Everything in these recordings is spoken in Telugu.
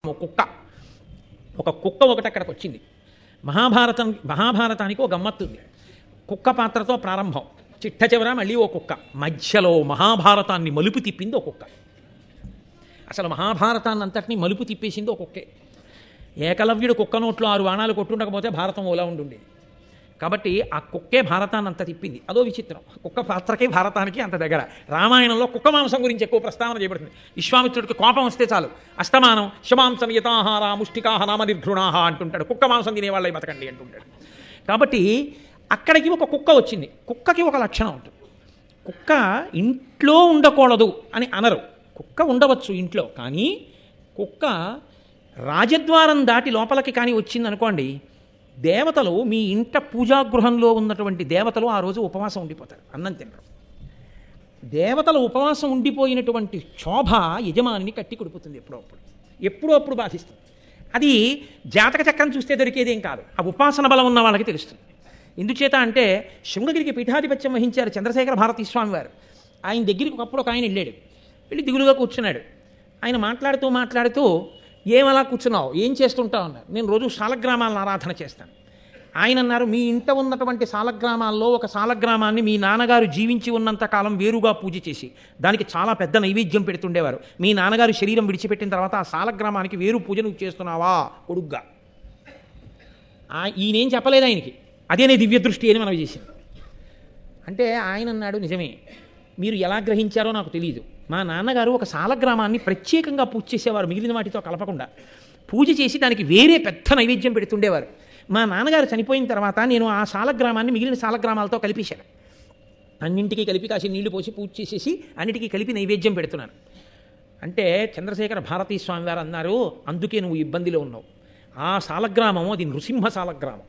కుక్క ఒక కుక్క ఒకటి అక్కడికి వచ్చింది. మహాభారతానికి ఒక గమ్మత్తు ఉంది. కుక్క పాత్రతో ప్రారంభం, చిట్ట చివర మళ్ళీ ఓ కుక్క, మధ్యలో మహాభారతాన్ని మలుపు తిప్పింది ఓ కుక్క. అసలు మహాభారతాన్ని అంతటినీ మలుపు తిప్పేసింది ఓ కుక్కే. ఏకలవ్యుడు కుక్క నోట్లో 6 బాణాలు కొట్టుండకపోతే భారతం ఓలా ఉండుండేది. కాబట్టి ఆ కుక్కే భారతాన్ని అంత తిప్పింది. అదో విచిత్రం, కుక్క పాత్రకి భారతానికి అంత దగ్గర. రామాయణంలో కుక్క మాంసం గురించి ఎక్కువ ప్రస్తావన చేయబడుతుంది. విశ్వామిత్రుడికి కోపం వస్తే చాలు, అస్తమానం శమాంసం యథాహార ముష్టికాహ నామ నిర్ఘృణాహ అంటుంటాడు. కుక్క మాంసం తినేవాళ్ళే బతకండి అంటుంటాడు. కాబట్టి అక్కడికి ఒక కుక్క వచ్చింది. కుక్కకి ఒక లక్షణం ఉంటుంది. కుక్క ఇంట్లో ఉండకూడదు అని అనరు. కుక్క ఉండవచ్చు ఇంట్లో, కానీ కుక్క రాజద్వారం దాటి లోపలికి కానీ వచ్చిందనుకోండి, దేవతలు మీ ఇంట పూజాగృహంలో ఉన్నటువంటి దేవతలు ఆ రోజు ఉపవాసం ఉండిపోతారు, అన్నం తినరు. దేవతలు ఉపవాసం ఉండిపోయినటువంటి శోభ యజమానిని కట్టి కొడుపుతుంది, ఎప్పుడో అప్పుడు బాధిస్తుంది. అది జాతక చక్రం చూస్తే దొరికేదేం కాదు, ఆ ఉపాసన బలం ఉన్న వాళ్ళకి తెలుస్తుంది. ఎందుచేత అంటే శృంగగిరికి పీఠాధిపత్యం వహించారు చంద్రశేఖర భారతీ స్వామి వారు. ఆయన దగ్గరికి ఒకప్పుడు ఒక ఆయన వెళ్ళాడు. వెళ్ళి దిగులుగా కూర్చున్నాడు. ఆయన మాట్లాడుతూ ఏమలా కూర్చున్నావు, ఏం చేస్తుంటావు అన్నారు. నేను రోజు సాలగ్రామాలను ఆరాధన చేస్తాను. ఆయన అన్నారు, మీ ఇంట ఉన్నటువంటి సాలగ్రామాల్లో ఒక సాలగ్రామాన్ని మీ నాన్నగారు జీవించి ఉన్నంత కాలం వేరుగా పూజ చేసి దానికి చాలా పెద్ద నైవేద్యం పెడుతుండేవారు. మీ నాన్నగారు శరీరం విడిచిపెట్టిన తర్వాత ఆ సాలగ్రామానికి వేరు పూజ నువ్వు చేస్తున్నావా కొడుగ్గా? ఈయనేం చెప్పలేదు ఆయనకి, అదేనే దివ్య దృష్టి అని మనం చేసింది. అంటే ఆయన అన్నాడు, నిజమే, మీరు ఎలా గ్రహించారో నాకు తెలియదు. మా నాన్నగారు ఒక సాలగ్రామాన్ని ప్రత్యేకంగా పూజ చేసేవారు, మిగిలిన వాటితో కలపకుండా పూజ చేసి దానికి వేరే పెద్ద నైవేద్యం పెడుతుండేవారు. మా నాన్నగారు చనిపోయిన తర్వాత నేను ఆ సాలగ్రామాన్ని మిగిలిన సాలగ్రామాలతో కలిపేశాను. అన్నింటికీ కలిపి కాసి నీళ్లు పోసి పూజ చేసేసి అన్నిటికీ కలిపి నైవేద్యం పెడుతున్నాను. అంటే చంద్రశేఖర భారతీ స్వామి వారు అన్నారు, అందుకే నువ్వు ఇబ్బందిలో ఉన్నావు. ఆ సాలగ్రామము అది నృసింహ సాలగ్రామం,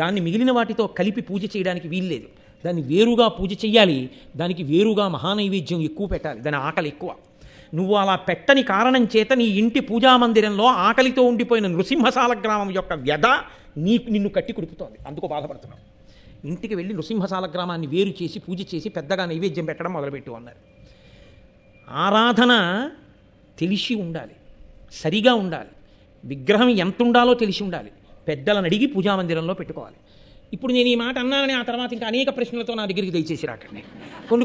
దాన్ని మిగిలిన వాటితో కలిపి పూజ చేయడానికి వీల్లేదు. దాన్ని వేరుగా పూజ చెయ్యాలి, దానికి వేరుగా మహానైవేద్యం ఎక్కువ పెట్టాలి, దాని ఆకలి ఎక్కువ. నువ్వు అలా పెట్టని కారణం చేత నీ ఇంటి పూజామందిరంలో ఆకలితో ఉండిపోయిన నృసింహసాల గ్రామం యొక్క వ్యధ నిన్ను కట్టి కుడుపుతోంది, అందుకు బాధపడుతున్నావు. ఇంటికి వెళ్ళి నృసింహసాల గ్రామాన్ని వేరు చేసి పూజ చేసి పెద్దగా నైవేద్యం పెట్టడం మొదలుపెట్టు అన్నారు. ఆరాధన తెలిసి ఉండాలి, సరిగా ఉండాలి, విగ్రహం ఎంత ఉండాలో తెలిసి ఉండాలి, పెద్దలను అడిగి పూజామందిరంలో పెట్టుకోవాలి. ఇప్పుడు నేను ఈ మాట అన్నానని ఆ తర్వాత ఇంకా అనేక ప్రశ్నలతో నా దగ్గరికి దయచేసి రాకండి.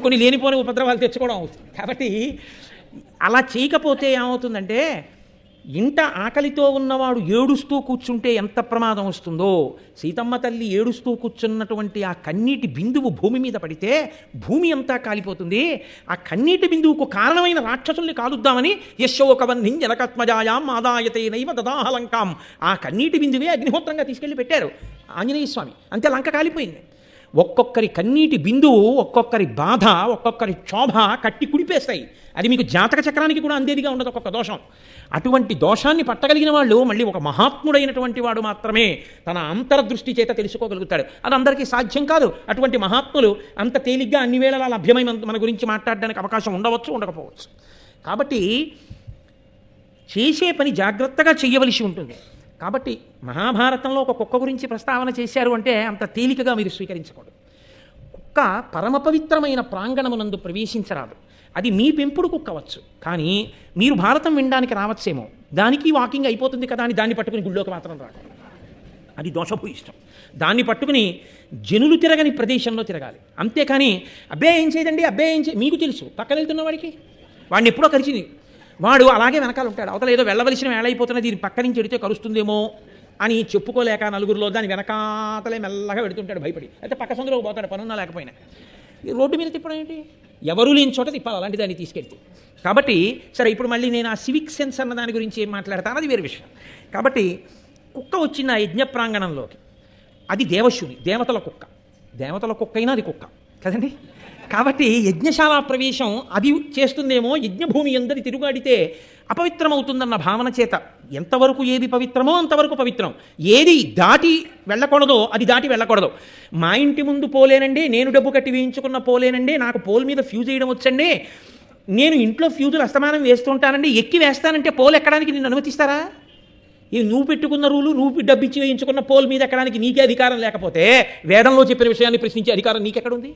కొన్ని లేనిపోని ఉపద్రవాలు తెచ్చుకోవడం అవుతుంది. కాబట్టి అలా చేయకపోతే ఏమవుతుందంటే, ఇంట ఆకలితో ఉన్నవాడు ఏడుస్తూ కూర్చుంటే ఎంత ప్రమాదం వస్తుందో, సీతమ్మ తల్లి ఏడుస్తూ కూర్చున్నటువంటి ఆ కన్నీటి బిందువు భూమి మీద పడితే భూమి అంతా కాలిపోతుంది. ఆ కన్నీటి బిందువుకు కారణమైన రాక్షసుల్ని కాలుద్దామని యశోకవన్నిం జనకత్మజాయాం ఆదాయతే నైవ దదాహలంకాం, ఆ కన్నీటి బిందువే అగ్నిహోత్రంగా తీసుకెళ్ళి పెట్టారు ఆంజనేయ స్వామి. అంతే లంక కాలిపోయింది. ఒక్కొక్కరి కన్నీటి బిందువు, ఒక్కొక్కరి బాధ, ఒక్కొక్కరి క్షోభ కట్టి కుడిపేస్తాయి. అది మీకు జాతక చక్రానికి కూడా అందేదిగా ఉండదు ఒక్కొక్క దోషం. అటువంటి దోషాన్ని పట్టగలిగిన వాళ్ళు మళ్ళీ ఒక మహాత్ముడైనటువంటి వాడు మాత్రమే తన అంతర్దృష్టి చేత తెలుసుకోగలుగుతాడు. అది అందరికీ సాధ్యం కాదు. అటువంటి మహాత్ములు అంత తేలిగ్గా అన్ని వేళలా లభ్యమై మన గురించి మాట్లాడడానికి అవకాశం ఉండవచ్చు, ఉండకపోవచ్చు. కాబట్టి చేసే పని జాగ్రత్తగా చేయవలసి ఉంటుంది. కాబట్టి మహాభారతంలో ఒక కుక్క గురించి ప్రస్తావన చేశారు అంటే అంత తేలికగా మీరు స్వీకరించకూడదు. కుక్క పరమ పవిత్రమైన ప్రాంగణమునందు ప్రవేశించరాదు. అది మీ పెంపుడు కుక్కవచ్చు, కానీ మీరు భారతం వినడానికి రావచ్చేమో, దానికి వాకింగ్ అయిపోతుంది కదా అని దాన్ని పట్టుకుని గుళ్ళోకి మాత్రం రాదు. అది దోషభూయిష్టం. దాన్ని పట్టుకుని జనులు తిరగని ప్రదేశంలో తిరగాలి. అంతేకాని అబ్బే ఏం చేయదండి, అబ్బే ఏం చేయ, మీకు తెలుసు పక్కన వెళ్తున్న వాడికి, వాడిని ఎప్పుడో కరిచింది, వాడు అలాగే వెనకాల ఉంటాడు. అవతల ఏదో వెళ్ళవలసిన వేళ అయిపోతున్నా దీని పక్క నుంచి ఎడితే కరుస్తుందేమో అని చెప్పుకోలేక నలుగురిలో దాని వెనకాతలే మెల్లగా పెడుతుంటాడు భయపడి. అయితే పక్క సందులోకి పోతాడు పనున్నా లేకపోయినా. ఈ రోడ్డు మీద తిప్పడం ఏంటి, ఎవరూ లేని చోట తిప్పాలి అలాంటి దాన్ని తీసుకెళ్తే. కాబట్టి సరే, ఇప్పుడు మళ్ళీ నేను ఆ సివిక్ సెన్స్ అన్న దాని గురించి ఏం మాట్లాడతాను, అది వేరే విషయం. కాబట్టి కుక్క వచ్చిన ఆ యజ్ఞ ప్రాంగణంలోకి, అది దేవశుని, దేవతల కుక్క. దేవతల కుక్క అయినా అది కుక్క కదండి. కాబట్టి యజ్ఞశాల ప్రవేశం అది చేస్తుందేమో, యజ్ఞభూమి అందరి తిరుగాడితే అపవిత్రమవుతుందన్న భావన చేత ఎంతవరకు ఏది పవిత్రమో అంతవరకు పవిత్రం, ఏది దాటి వెళ్ళకూడదో అది దాటి వెళ్ళకూడదు. మా ఇంటి ముందు పోలేనండి, నేను డబ్బు కట్టి వేయించుకున్న పోలేనండి, నాకు పోల్ మీద ఫ్యూజ్ వేయడం వచ్చండి, నేను ఇంట్లో ఫ్యూజులు అస్తమానం వేస్తుంటానండి, ఎక్కి వేస్తానంటే పోల్ ఎక్కడానికి నిన్ను అనుమతిస్తారా? ఇది నువ్వు పెట్టుకున్న రూలు, నువ్వు డబ్బిచ్చి వేయించుకున్న పోల్ మీద ఎక్కడానికి నీకే అధికారం లేకపోతే వేదంలో చెప్పిన విషయాన్ని ప్రశ్నించే అధికారం నీకెక్కడుంది?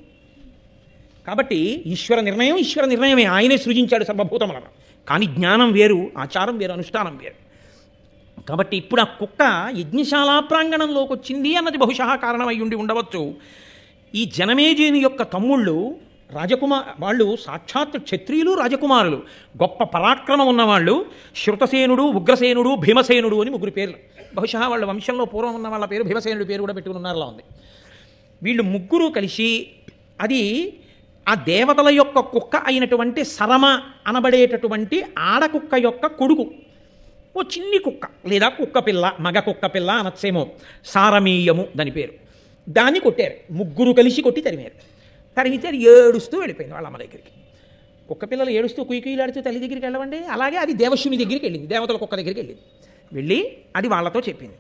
కాబట్టి ఈశ్వర నిర్ణయమే, ఆయనే సృజించాడు సర్వభూతములను. కానీ జ్ఞానం వేరు, ఆచారం వేరు, అనుష్ఠానం వేరు. కాబట్టి ఇప్పుడు ఆ కుక్క యజ్ఞశాలా ప్రాంగణంలోకి వచ్చింది అన్నది బహుశా కారణమై ఉండి ఉండవచ్చు. ఈ జనమేజయుని యొక్క తమ్ముళ్ళు వాళ్ళు సాక్షాత్ క్షత్రియులు, రాజకుమారులు, గొప్ప పరాక్రమం ఉన్నవాళ్ళు. శృతసేనుడు, ఉగ్రసేనుడు, భీమసేనుడు అని ముగ్గురు పేర్లు. బహుశా వాళ్ళ వంశంలో పూర్వం ఉన్న వాళ్ళ పేరు భీమసేనుడి పేరు కూడా పెట్టుకుని ఉన్నారులా ఉంది. వీళ్ళు ముగ్గురు కలిసి అది ఆ దేవతల యొక్క కుక్క అయినటువంటి సరమ అనబడేటటువంటి ఆడకుక్క యొక్క కొడుకు, ఓ చిన్ని కుక్క లేదా కుక్క పిల్ల, మగ కుక్క పిల్ల అనొచ్చేమో, సారమీయము దాని పేరు. దాన్ని కొట్టారు, ముగ్గురు కలిసి కొట్టి తరిమారు. తరిమితే అది ఏడుస్తూ వెళ్ళిపోయింది వాళ్ళ అమ్మ దగ్గరికి. కుక్క పిల్లలు ఏడుస్తూ కుయ్యలాడుతూ తల్లి దగ్గరికి వెళ్ళవండి. అలాగే అది దేవశుని దగ్గరికి వెళ్ళింది, దేవతల కుక్క దగ్గరికి వెళ్ళింది. వెళ్ళి అది వాళ్ళతో చెప్పింది,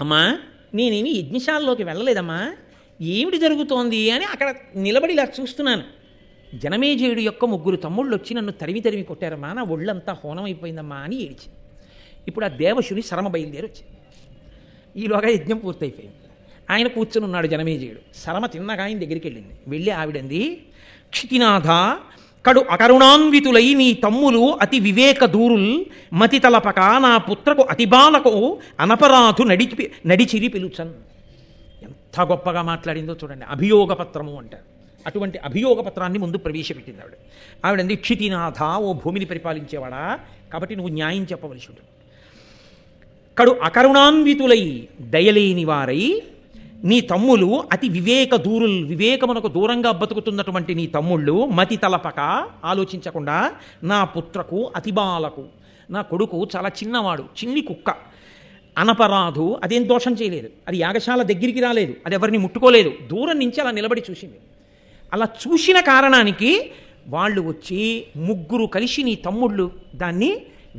అమ్మా నేనేమి యజ్ఞశాలలోకి వెళ్ళలేదమ్మా, ఏమిటి జరుగుతోంది అని అక్కడ నిలబడి ఇలా చూస్తున్నాను. జనమేజయుడు యొక్క ముగ్గురు తమ్ముళ్ళు వచ్చి నన్ను తరిమి తరిమి కొట్టారమ్మా, నా ఒళ్ళంతా హోనమైపోయిందమ్మా అని ఏడిచి. ఇప్పుడు ఆ దేవశుని శరమ బయలుదేరి వచ్చింది. ఈలోగా యజ్ఞం పూర్తయిపోయింది. ఆయన కూర్చుని ఉన్నాడు జనమేజయుడు. శరమ తిన్నగా ఆయన దగ్గరికి వెళ్ళింది. వెళ్ళి ఆవిడంది, క్షితినాథ కడు అకరుణాన్వితులై నీ తమ్ములు అతి వివేక దూరుల్ మతి తలపక నా పుత్రకు అతిబాలకు అనపరాధు నడిచిరి పిలుచన్. ఎంత గొప్పగా మాట్లాడిందో చూడండి. అభియోగ పత్రము అంటారు. అటువంటి అభియోగ పత్రాన్ని ముందు ప్రవేశపెట్టింది ఆవిడంది, క్షితినాథ ఓ భూమిని పరిపాలించేవాడా, కాబట్టి నువ్వు న్యాయం చెప్పవలసి ఉంటుంది. కడు అకరుణాన్వితులై దయలేని వారై నీ తమ్ములు అతి వివేక దూరుల్, వివేకమునకు దూరంగా బతుకుతున్నటువంటి నీ తమ్ముళ్ళు మతి తలపక ఆలోచించకుండా నా పుత్రకు అతిబాలకు, నా కొడుకు చాలా చిన్నవాడు, చిన్ని కుక్క, అనపరాధు అదేం దోషం చేయలేదు, అది యాగశాల దగ్గరికి రాలేదు, అది ఎవరిని ముట్టుకోలేదు, దూరం నుంచి అలా నిలబడి చూసింది. అలా చూసిన కారణానికి వాళ్ళు వచ్చి ముగ్గురు కలిసి నీ తమ్ముళ్ళు దాన్ని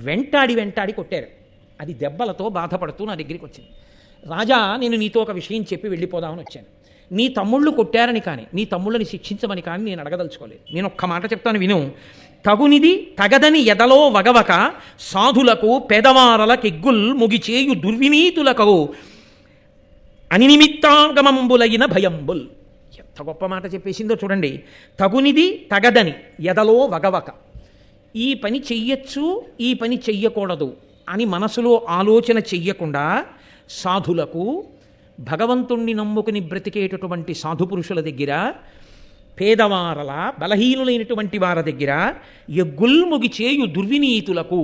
వెంటాడి కొట్టారు. అది దెబ్బలతో బాధపడుతూ నా దగ్గరికి వచ్చింది. రాజా, నేను నీతో ఒక విషయం చెప్పి వెళ్ళిపోదామని వచ్చాను. నీ తమ్ముళ్ళు కొట్టారని కానీ, నీ తమ్ముళ్ళని శిక్షించమని కానీ నేను అడగదలుచుకోలేదు. నేను ఒక్క మాట చెప్తాను విను. తగునిది తగదని ఎదలో వగవక సాధులకు పెదవారలకెగ్గుల్ ముగిచేయు దుర్వినీతులకు అనినిమిత్తాగమంబులైన భయంబుల్. ఎంత గొప్ప మాట చెప్పేసిందో చూడండి. తగునిది తగదని ఎదలో వగవక, ఈ పని చెయ్యొచ్చు ఈ పని చెయ్యకూడదు అని మనసులో ఆలోచన చెయ్యకుండా సాధులకు, భగవంతుణ్ణి నమ్ముకుని బ్రతికేటటువంటి సాధుపురుషుల దగ్గర, పేదవారల బలహీనులైనటువంటి వారి దగ్గర ఎగ్గుల్ముగి చేయు దుర్వినీతులకు,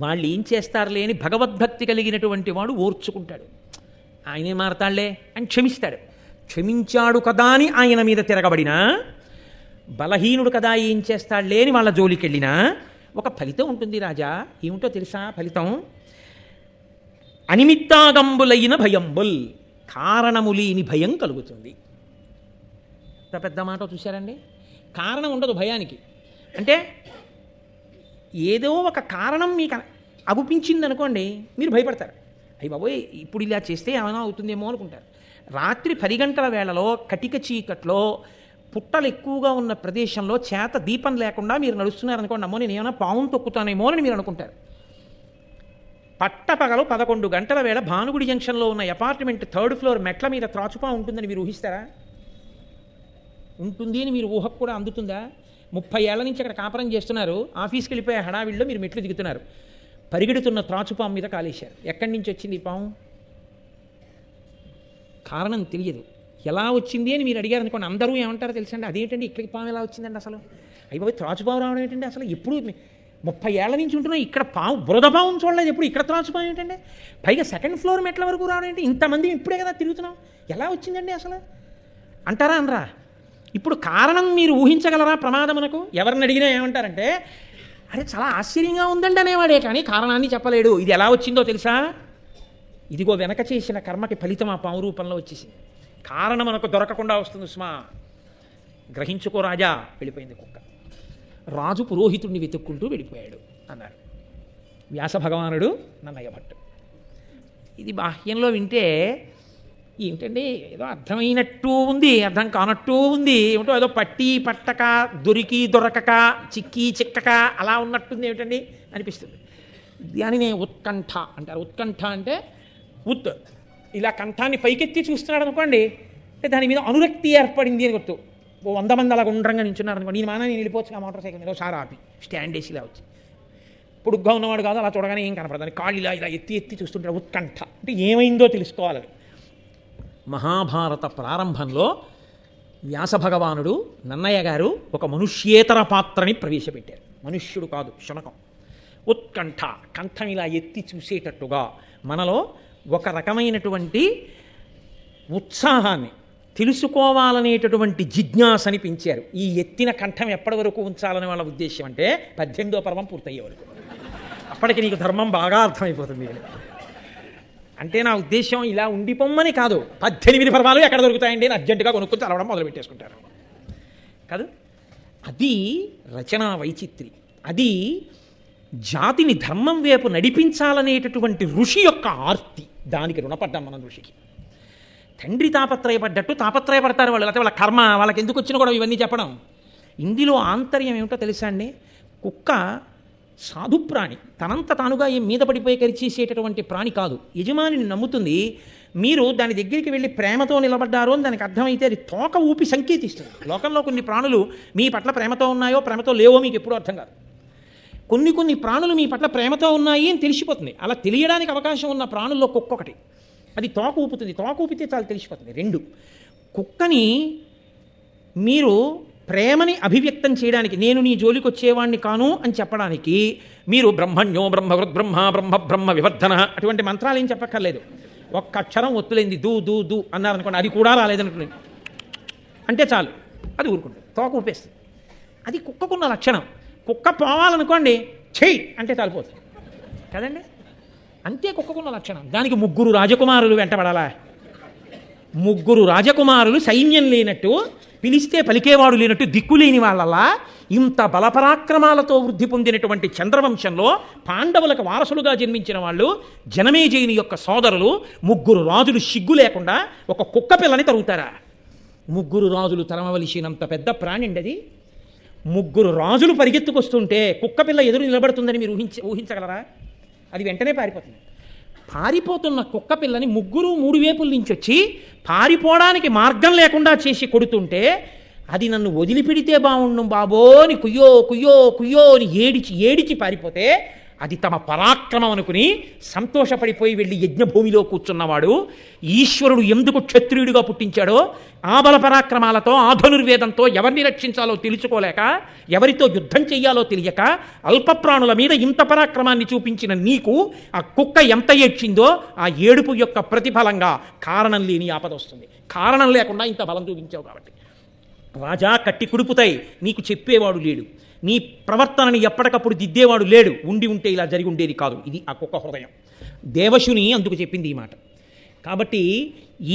వాళ్ళు ఏం చేస్తారులే అని భగవద్భక్తి కలిగినటువంటి వాడు ఓర్చుకుంటాడు. ఆయనే మారతాళ్లే అని క్షమిస్తాడు. క్షమించాడు కదా అని ఆయన మీద తిరగబడినా, బలహీనుడు కదా ఏం చేస్తాడులే అని వాళ్ళ జోలికెళ్ళినా ఒక ఫలితం ఉంటుంది రాజా. ఏమిటో తెలుసా ఫలితం? అనిమిత్తాగంబులైన భయంబుల్, కారణము లేని భయం కలుగుతుంది. ఎంత పెద్ద మాట చూశారండి. కారణం ఉండదు భయానికి. అంటే ఏదో ఒక కారణం మీకు అగుపించింది అనుకోండి, మీరు భయపడతారు. అయ్యి బాబోయ్ ఇప్పుడు ఇలా చేస్తే ఏమైనా అవుతుందేమో అనుకుంటారు. రాత్రి 10 గంటల వేళలో కటిక చీకట్లో పుట్టలు ఎక్కువగా ఉన్న ప్రదేశంలో చేత దీపం లేకుండా మీరు నడుస్తున్నారనుకోండి, అమ్మో నేను ఏమైనా పావును తొక్కుతానేమో అని మీరు అనుకుంటారు. పట్టపగలు 11 గంటల వేళ భానుగుడి జంక్షన్లో ఉన్న అపార్ట్మెంట్ 3rd ఫ్లోర్ మెట్ల మీద త్రాచుపా ఉంటుందని మీరు ఊహిస్తారా? ఉంటుంది అని మీరు ఊహకు కూడా అందుతుందా? 30 ఏళ్ల నుంచి అక్కడ కాపురం చేస్తున్నారు, ఆఫీస్కి వెళ్ళిపోయే హడావిల్లో మీరు మెట్లు దిగుతున్నారు, పరిగెడుతున్న త్రాచుపాము మీద కాలేశారు. ఎక్కడి నుంచి వచ్చింది ఈ పాము? కారణం తెలియదు. ఎలా వచ్చింది అని మీరు అడిగారు అనుకోండి, అందరూ ఏమంటారో తెలుసండి, అదేంటండి ఇక్కడికి పాము ఎలా వచ్చిందండి అసలు, అయిపోయి త్రాచుపాము రావడం ఏంటండి అసలు, ఎప్పుడు 30 ఏళ్ల నుంచి ఉంటున్నా ఇక్కడ పాము, బురద పాము చూడలేదు ఎప్పుడు, ఇక్కడ త్రాచుపాము ఏంటండి, పైగా 2nd ఫ్లోర్ మెట్ల వరకు రావడం ఏంటి, ఇంతమంది ఇప్పుడే కదా తిరుగుతున్నాం, ఎలా వచ్చిందండి అసలు అంటారా అనరా? ఇప్పుడు కారణం మీరు ఊహించగలరా ప్రమాదమునకు? ఎవరిని అడిగినా ఏమంటారంటే, అరే చాలా ఆశ్చర్యంగా ఉందండి అనేవాడే కానీ కారణాన్ని చెప్పలేడు. ఇది ఎలా వచ్చిందో తెలుసా? ఇదిగో వెనక చేసిన కర్మకి ఫలితం ఆ పాము రూపంలో వచ్చేసింది. కారణం మనకు దొరకకుండా వస్తుంది సుమా, గ్రహించుకో రాజా. వెళ్ళిపోయింది కుక్క. రాజు పురోహితుడిని వెతుక్కుంటూ వెళ్ళిపోయాడు అన్నారు వ్యాస భగవానుడు నన్నయ్య భట్టు. ఇది బాహ్యంలో వింటే ఏంటండి ఏదో అర్థమైనట్టు ఉంది, అర్థం కానట్టు ఉంది, ఏమిటో ఏదో పట్టి పట్టక దొరికి దొరకక చిక్కి చిక్కక అలా ఉన్నట్టుంది ఏమిటండి అనిపిస్తుంది. దానినే ఉత్కంఠ అంటారు. ఉత్కంఠ అంటే ఉత్ ఇలా కంఠాన్ని పైకెత్తి చూస్తున్నాడు అనుకోండి, అంటే దాని మీద అనురక్తి ఏర్పడింది అని గుర్తు. 100 మంది అలా గుండ్రంగా నించున్నారు అనుకోండి, నేను వెళ్ళిపోవచ్చు ఆ మోటార్ సైకిల్ మీద ఒకసారి ఆపి స్టాండ్ వేసి ఇలా వచ్చి పొడుగ్గా ఉన్నవాడు కాదు, అలా చూడగానే ఏం కనపడదు, కాళ్ళు ఇలా ఇలా ఎత్తి ఎత్తి చూస్తుంటాడు, ఉత్కంఠ. అంటే ఏమైందో తెలుసుకోవాలని. మహాభారత ప్రారంభంలో వ్యాసభగవానుడు నన్నయ్య గారు ఒక మనుష్యేతర పాత్రని ప్రవేశపెట్టారు. మనుష్యుడు కాదు, శునకం. ఉత్కంఠ, కంఠం ఇలా ఎత్తి చూసేటట్టుగా మనలో ఒక రకమైనటువంటి ఉత్సాహాన్ని, తెలుసుకోవాలనేటటువంటి జిజ్ఞాసని పెంచారు. ఈ ఎత్తిన కంఠం ఎప్పటి వరకు ఉంచాలని వాళ్ళ ఉద్దేశం అంటే 18వ పర్వం పూర్తయ్యే వరకు. అప్పటికి నీకు ధర్మం బాగా అర్థమైపోతుంది. అంటే నా ఉద్దేశం ఇలా ఉండిపోమ్మని కాదు, 18 పర్వాలు ఎక్కడ దొరుకుతాయండి అని అర్జెంటుగా కొనుక్కొని చదవడం మొదలు పెట్టేసుకుంటారు కాదు. అది రచనా వైచిత్రి. అది జాతిని ధర్మం వైపు నడిపించాలనేటటువంటి ఋషి యొక్క ఆర్తి. దానికి రుణపడ్డాం మనం ఋషికి. తండ్రి తాపత్రయపడ్డట్టు తాపత్రయపడతారు వాళ్ళు, లేకపోతే వాళ్ళ కర్మ, వాళ్ళకి ఎందుకు వచ్చినా కూడా ఇవన్నీ చెప్పడం. ఇందులో ఆంతర్యం ఏమిటో తెలుసా అండి? కుక్క సాధుప్రాణి, తనంత తానుగా ఏం మీద పడిపోయి కరిచేసేటటువంటి ప్రాణి కాదు. యజమానిని నమ్ముతుంది. మీరు దాని దగ్గరికి వెళ్ళి ప్రేమతో నిలబడ్డారు అని దానికి అర్థమైతే అది తోక ఊపి సంకేతిస్తుంది. లోకంలో కొన్ని ప్రాణులు మీ పట్ల ప్రేమతో ఉన్నాయో ప్రేమతో లేవో మీకు ఎప్పుడూ అర్థం కాదు. కొన్ని ప్రాణులు మీ పట్ల ప్రేమతో ఉన్నాయి అని తెలిసిపోతుంది. అలా తెలియడానికి అవకాశం ఉన్న ప్రాణుల్లో కుక్క ఒకటి. అది తోక ఊపుతుంది, తోక ఊపితే చాలా తెలిసిపోతుంది. 2, కుక్కని మీరు ప్రేమని అభివ్యక్తం చేయడానికి, నేను నీ జోలికి వచ్చేవాడిని కాను అని చెప్పడానికి మీరు బ్రహ్మణ్యో బ్రహ్మవృద్ బ్రహ్మ బ్రహ్మ బ్రహ్మ వివర్ధన అటువంటి మంత్రాలు ఏం చెప్పక్కర్లేదు. ఒక్క అక్షరం ఒత్తులేంది దూ దూ దూ అన్నారనుకోండి, అది కూడా రాలేదనుకోండి అంటే చాలు, అది ఊరుకుంటుంది, తోక ఊపేస్తుంది. అది కుక్కకున్న లక్షణం. కుక్క పోవాలనుకోండి చెయ్యి అంటే చాలిపోతుంది కదండి. అంతే కుక్కకున్న లక్షణం. దానికి 3 రాజకుమారులు వెంటబడాలా? 3 రాజకుమారులు సైన్యం లేనట్టు, పిలిస్తే పలికేవాడు లేనట్టు, దిక్కులేని వాళ్ళలా ఇంత బలపరాక్రమాలతో వృద్ధి పొందినటువంటి చంద్రవంశంలో పాండవులకు వారసులుగా జన్మించిన వాళ్ళు జనమేజయుని యొక్క సోదరులు 3 రాజులు సిగ్గు లేకుండా ఒక కుక్క పిల్లని తరుగుతారా? 3 రాజులు తరమవలసినంత పెద్ద ప్రాణి అండి అది. 3 రాజులు పరిగెత్తుకొస్తుంటే కుక్క పిల్ల ఎదురు నిలబడుతుందని మీరు ఊహించగలరా? అది వెంటనే పారిపోతుంది. పారిపోతున్న కుక్క పిల్లని 3 వైపుల నుంచి వచ్చి పారిపోవడానికి మార్గం లేకుండా చేసి కొడుతుంటే అది నన్ను వదిలిపెడితే బాగుండు బాబో అని కుయ్యో కుయ్యో కుయ్యో అని ఏడిచి పారిపోతే అది తమ పరాక్రమం అనుకుని సంతోషపడిపోయి వెళ్ళి యజ్ఞభూమిలో కూర్చున్నవాడు ఈశ్వరుడు ఎందుకు క్షత్రియుడిగా పుట్టించాడో ఆ బలపరాక్రమాలతో ఆ ధనుర్వేదంతో ఎవరిని రక్షించాలో తెలుసుకోలేక, ఎవరితో యుద్ధం చెయ్యాలో తెలియక అల్పప్రాణుల మీద ఇంత పరాక్రమాన్ని చూపించిన నీకు ఆ కుక్క ఎంత ఏడ్చిందో ఆ ఏడుపు యొక్క ప్రతిఫలంగా కారణం లేని ఆపద వస్తుంది. కారణం లేకుండా ఇంత బలం చూపించావు కాబట్టి. రాజా కట్టి కుడుపుతాయి, నీకు చెప్పేవాడు లేడు, నీ ప్రవర్తనని ఎప్పటికప్పుడు దిద్దేవాడు లేడు, ఉంటే ఇలా జరిగి ఉండేది కాదు. ఇది ఆ కుక్క హృదయం. దేవశుని అందుకు చెప్పింది ఈ మాట. కాబట్టి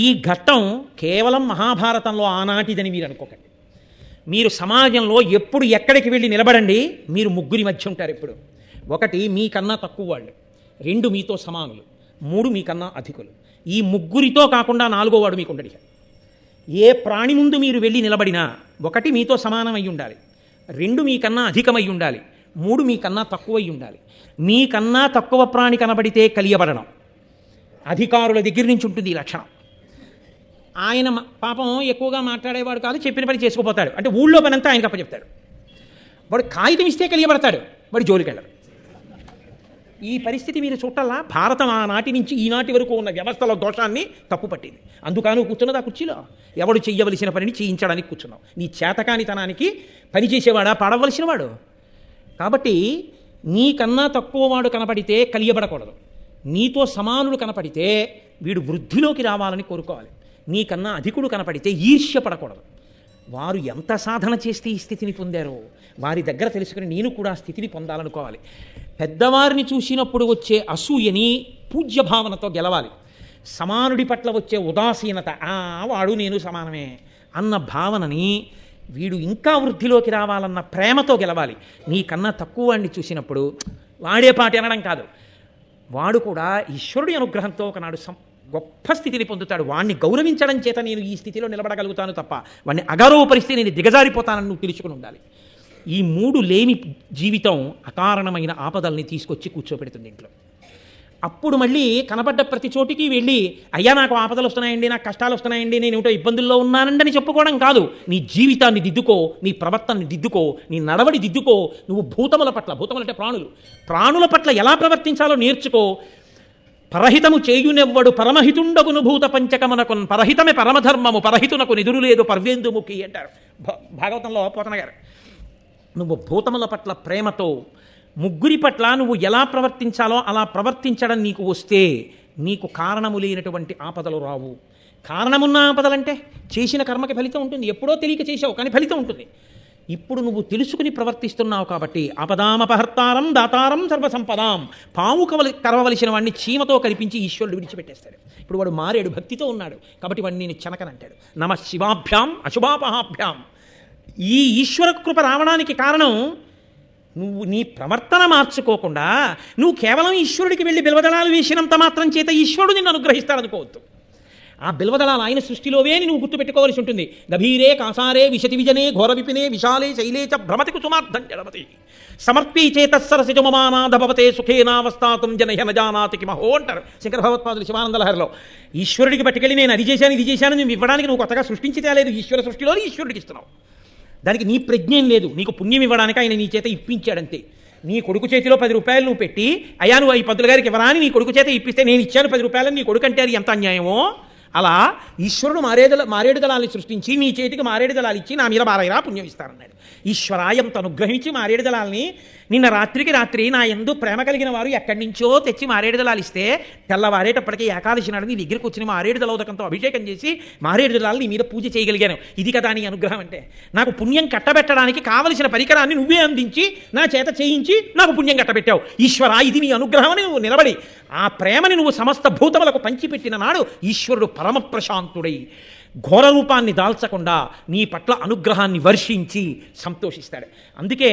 ఈ ఘట్టం కేవలం మహాభారతంలో ఆనాటిదని మీరు అనుకోకండి. మీరు సమాజంలో ఎప్పుడు ఎక్కడికి వెళ్ళి నిలబడండి, మీరు 3 మధ్య ఉంటారు ఎప్పుడు. 1 మీకన్నా తక్కువ వాళ్ళు, 2 మీతో సమానులు, 3 మీకన్నా అధికులు. ఈ 3 కాకుండా 4వ వాడు మీకు ఉండడు. ఏ ప్రాణి ముందు మీరు వెళ్ళి నిలబడినా 1 మీతో సమానమై ఉండాలి, 2 మీకన్నా అధికమై ఉండాలి, 3 మీకన్నా తక్కువై ఉండాలి. మీకన్నా తక్కువ ప్రాణి కనబడితే కలియబడడం అధికారుల దగ్గర నుంచి ఉంటుంది ఈ లక్షణం. ఆయన పాపం ఎక్కువగా మాట్లాడేవాడు కాదు, చెప్పిన పని చేసుకుపోతాడు. అంటే ఊళ్ళో పని అంతా ఆయనకు అప్పచెప్తాడు. వాడు కాగితం ఇస్తే కలియబడతాడు, వాడు జోలికి వెళ్ళడు. ఈ పరిస్థితి మీరు చూడాలా. భారతం ఆనాటి నుంచి ఈనాటి వరకు ఉన్న వ్యవస్థలో దోషాన్ని తప్పుపట్టింది. అందుకని కూర్చున్నది ఆ కుర్చీలో. ఎవడు చెయ్యవలసిన పనిని చేయించడానికి కూర్చున్నావు. నీ చేతకానితనానికి పనిచేసేవాడా పాడవలసిన వాడు. కాబట్టి నీకన్నా తక్కువ వాడు కనపడితే కలియబడకూడదు. నీతో సమానుడు కనపడితే వీడు వృద్ధిలోకి రావాలని కోరుకోవాలి. నీకన్నా అధికుడు కనపడితే ఈర్ష్యపడకూడదు. వారు ఎంత సాధన చేస్తే ఈ స్థితిని పొందారో వారి దగ్గర తెలుసుకుని నేను కూడా ఆ స్థితిని పొందాలనుకోవాలి. పెద్దవారిని చూసినప్పుడు వచ్చే అసూయని పూజ్యభావనతో గెలవాలి. సమానుడి పట్ల వచ్చే ఉదాసీనత, వాడు నేను సమానమే అన్న భావనని వీడు ఇంకా వృద్ధిలోకి రావాలన్న ప్రేమతో గెలవాలి. నీకన్నా తక్కువ వాడిని చూసినప్పుడు వాడే పాటి అనడం కాదు, వాడు కూడా ఈశ్వరుడి అనుగ్రహంతో ఒకనాడు గొప్ప స్థితిని పొందుతాడు. వాణ్ణి గౌరవించడం చేత నేను ఈ స్థితిలో నిలబడగలుగుతాను తప్ప వాణ్ణి అగౌరవ పరిస్థితి నేను దిగజారిపోతానని నువ్వు తెలుసుకుని ఉండాలి. ఈ 3 లేని జీవితం అకారణమైన ఆపదల్ని తీసుకొచ్చి కూర్చోపెడుతుంది ఇంట్లో. అప్పుడు మళ్ళీ కనపడ్డ ప్రతి చోటికి వెళ్ళి అయ్యా నాకు ఆపదలు వస్తున్నాయండి, నాకు కష్టాలు వస్తున్నాయండి, నేను ఏమిటో ఇబ్బందుల్లో ఉన్నానండి అని చెప్పుకోవడం కాదు. నీ జీవితాన్ని దిద్దుకో, నీ ప్రవర్తనని దిద్దుకో, నీ నడవడి దిద్దుకో. నువ్వు భూతముల పట్ల, భూతములు అంటే ప్రాణుల పట్ల ఎలా ప్రవర్తించాలో నేర్చుకో. పరహితము చేయునెవ్వడు పరమహితుండగును భూత పంచకమనకున్, పరహితమే పరమధర్మము, పరహితునకు నిదురులేదు పర్వేందుముఖి అంటారు భాగవతంలో పోతన గారు. నువ్వు భూతముల పట్ల ప్రేమతో, ముగ్గురి పట్ల నువ్వు ఎలా ప్రవర్తించాలో అలా ప్రవర్తించడం నీకు వస్తే నీకు కారణము లేనటువంటి ఆపదలు రావు. కారణమున్న ఆపదలంటే చేసిన కర్మకి ఫలితం ఉంటుంది. ఎప్పుడో తెలియక చేసావు కానీ ఫలితం ఉంటుంది. ఇప్పుడు నువ్వు తెలుసుకుని ప్రవర్తిస్తున్నావు కాబట్టి అపదామపహర్తారం దాతారం సర్వసంపదాం, పాము కరవలసిన వాడిని చీమతో కల్పించి ఈశ్వరుడు విడిచిపెట్టేస్తాడు. ఇప్పుడు వాడు మారేడు, భక్తితో ఉన్నాడు కాబట్టి వాడిని నేను చెనకనంటాడు. నమ శివాభ్యాం అశుభాపహాభ్యాం. ఈ ఈశ్వర కృప రావడానికి కారణం నువ్వు నీ ప్రవర్తన మార్చుకోకుండా నువ్వు కేవలం ఈశ్వరుడికి వెళ్ళి బిల్వదళాలు వేసినంత మాత్రం చేత ఈశ్వరుడు నిన్ను అనుగ్రహిస్తాడనుకోవద్దు. ఆ బిల్వదళాలు ఆయన సృష్టిలోవే నువ్వు గుర్తుపెట్టుకోవాల్సి ఉంటుంది. గభీరే కాసారే విశతి విజనే ఘోర విపినే విశాలే శైలే చ భ్రమతి కుసుమార్థం జడమతి సమర్పీ చేతస్సరసిజమమానాధ భవతే సుఖేనావస్థాతం జనహన జానాతికి మహో అంటారు శంకర భగవత్పాదులు శివానందలహరిలో. ఈశ్వరుడికి పట్టుకెళ్ళి నేను అది చేశాను ఇది చేశాను నువ్వు ఇవ్వడానికి నువ్వు కొత్తగా సృష్టించి తేలేదు. ఈశ్వర సృష్టిలోనే ఈశ్వరుడికి ఇస్తున్నావు. దానికి నీ ప్రజ్ఞేం లేదు. నీకు పుణ్యం ఇవ్వడానికి ఆయన నీ చేత ఇప్పించాడంతే. నీ కొడుకు చేతిలో 10 రూపాయలు నువ్వు పెట్టి అయ్యా నువ్వు ఈ పంతులు గారికి ఇవ్వరా అని నీ కొడుకు చేత ఇప్పిస్తే నేను ఇచ్చాను 10 రూపాయలని నీ కొడుకు అంటే అది ఎంత అన్యాయమో. అలా ఈశ్వరుడు మారేడు దళాన్ని సృష్టించి నీ చేతికి మారేడు దళాలు ఇచ్చి నా మీద బారైరా పుణ్యం ఇస్తారన్నాడు. ఈశ్వరాయం అనుగ్రహించి మారేడు దళాలని నిన్న రాత్రికి రాత్రి నా యందు ప్రేమ కలిగిన వారు ఎక్కడి నుంచో తెచ్చి మారేడు దళాలు ఇస్తే తెల్లవారేటప్పటికీ ఏకాదశి నాడు నీ దగ్గరికి వచ్చిన మారేడు దళోదకంతో అభిషేకం చేసి మారేడు దళాలు నీ మీద పూజ చేయగలిగాను. ఇది కదా నీ అనుగ్రహం అంటే. నాకు పుణ్యం కట్టబెట్టడానికి కావలసిన పరికరాన్ని నువ్వే అందించి నా చేత చేయించి నాకు పుణ్యం కట్టబెట్టావు. ఈశ్వర ఇది నీ అనుగ్రహం అని నువ్వు నిలబడి ఆ ప్రేమని నువ్వు సమస్త భూతములకు పంచిపెట్టిన నాడు ఈశ్వరుడు పరమ ప్రశాంతుడై ఘోర రూపాన్ని దాల్చకుండా నీ పట్ల అనుగ్రహాన్ని వర్షించి సంతోషిస్తాడు. అందుకే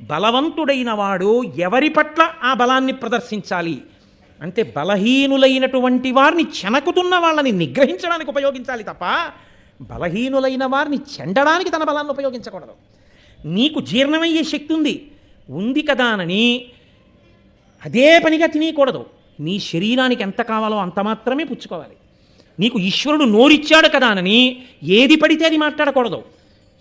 బలవంతుడైన వాడు ఎవరి పట్ల ఆ బలాన్ని ప్రదర్శించాలి అంటే బలహీనులైనటువంటి వారిని చెనకుతున్న వాళ్ళని నిగ్రహించడానికి ఉపయోగించాలి తప్ప బలహీనులైన వారిని చెండడానికి తన బలాన్ని ఉపయోగించకూడదు. నీకు జీర్ణమయ్యే శక్తి ఉంది కదా అని అదే పనిగా తినేయకూడదు. నీ శరీరానికి ఎంత కావాలో అంత మాత్రమే పుచ్చుకోవాలి. నీకు ఈశ్వరుడు నోరిచ్చాడు కదా అని ఏది పడితే అది మాట్లాడకూడదు.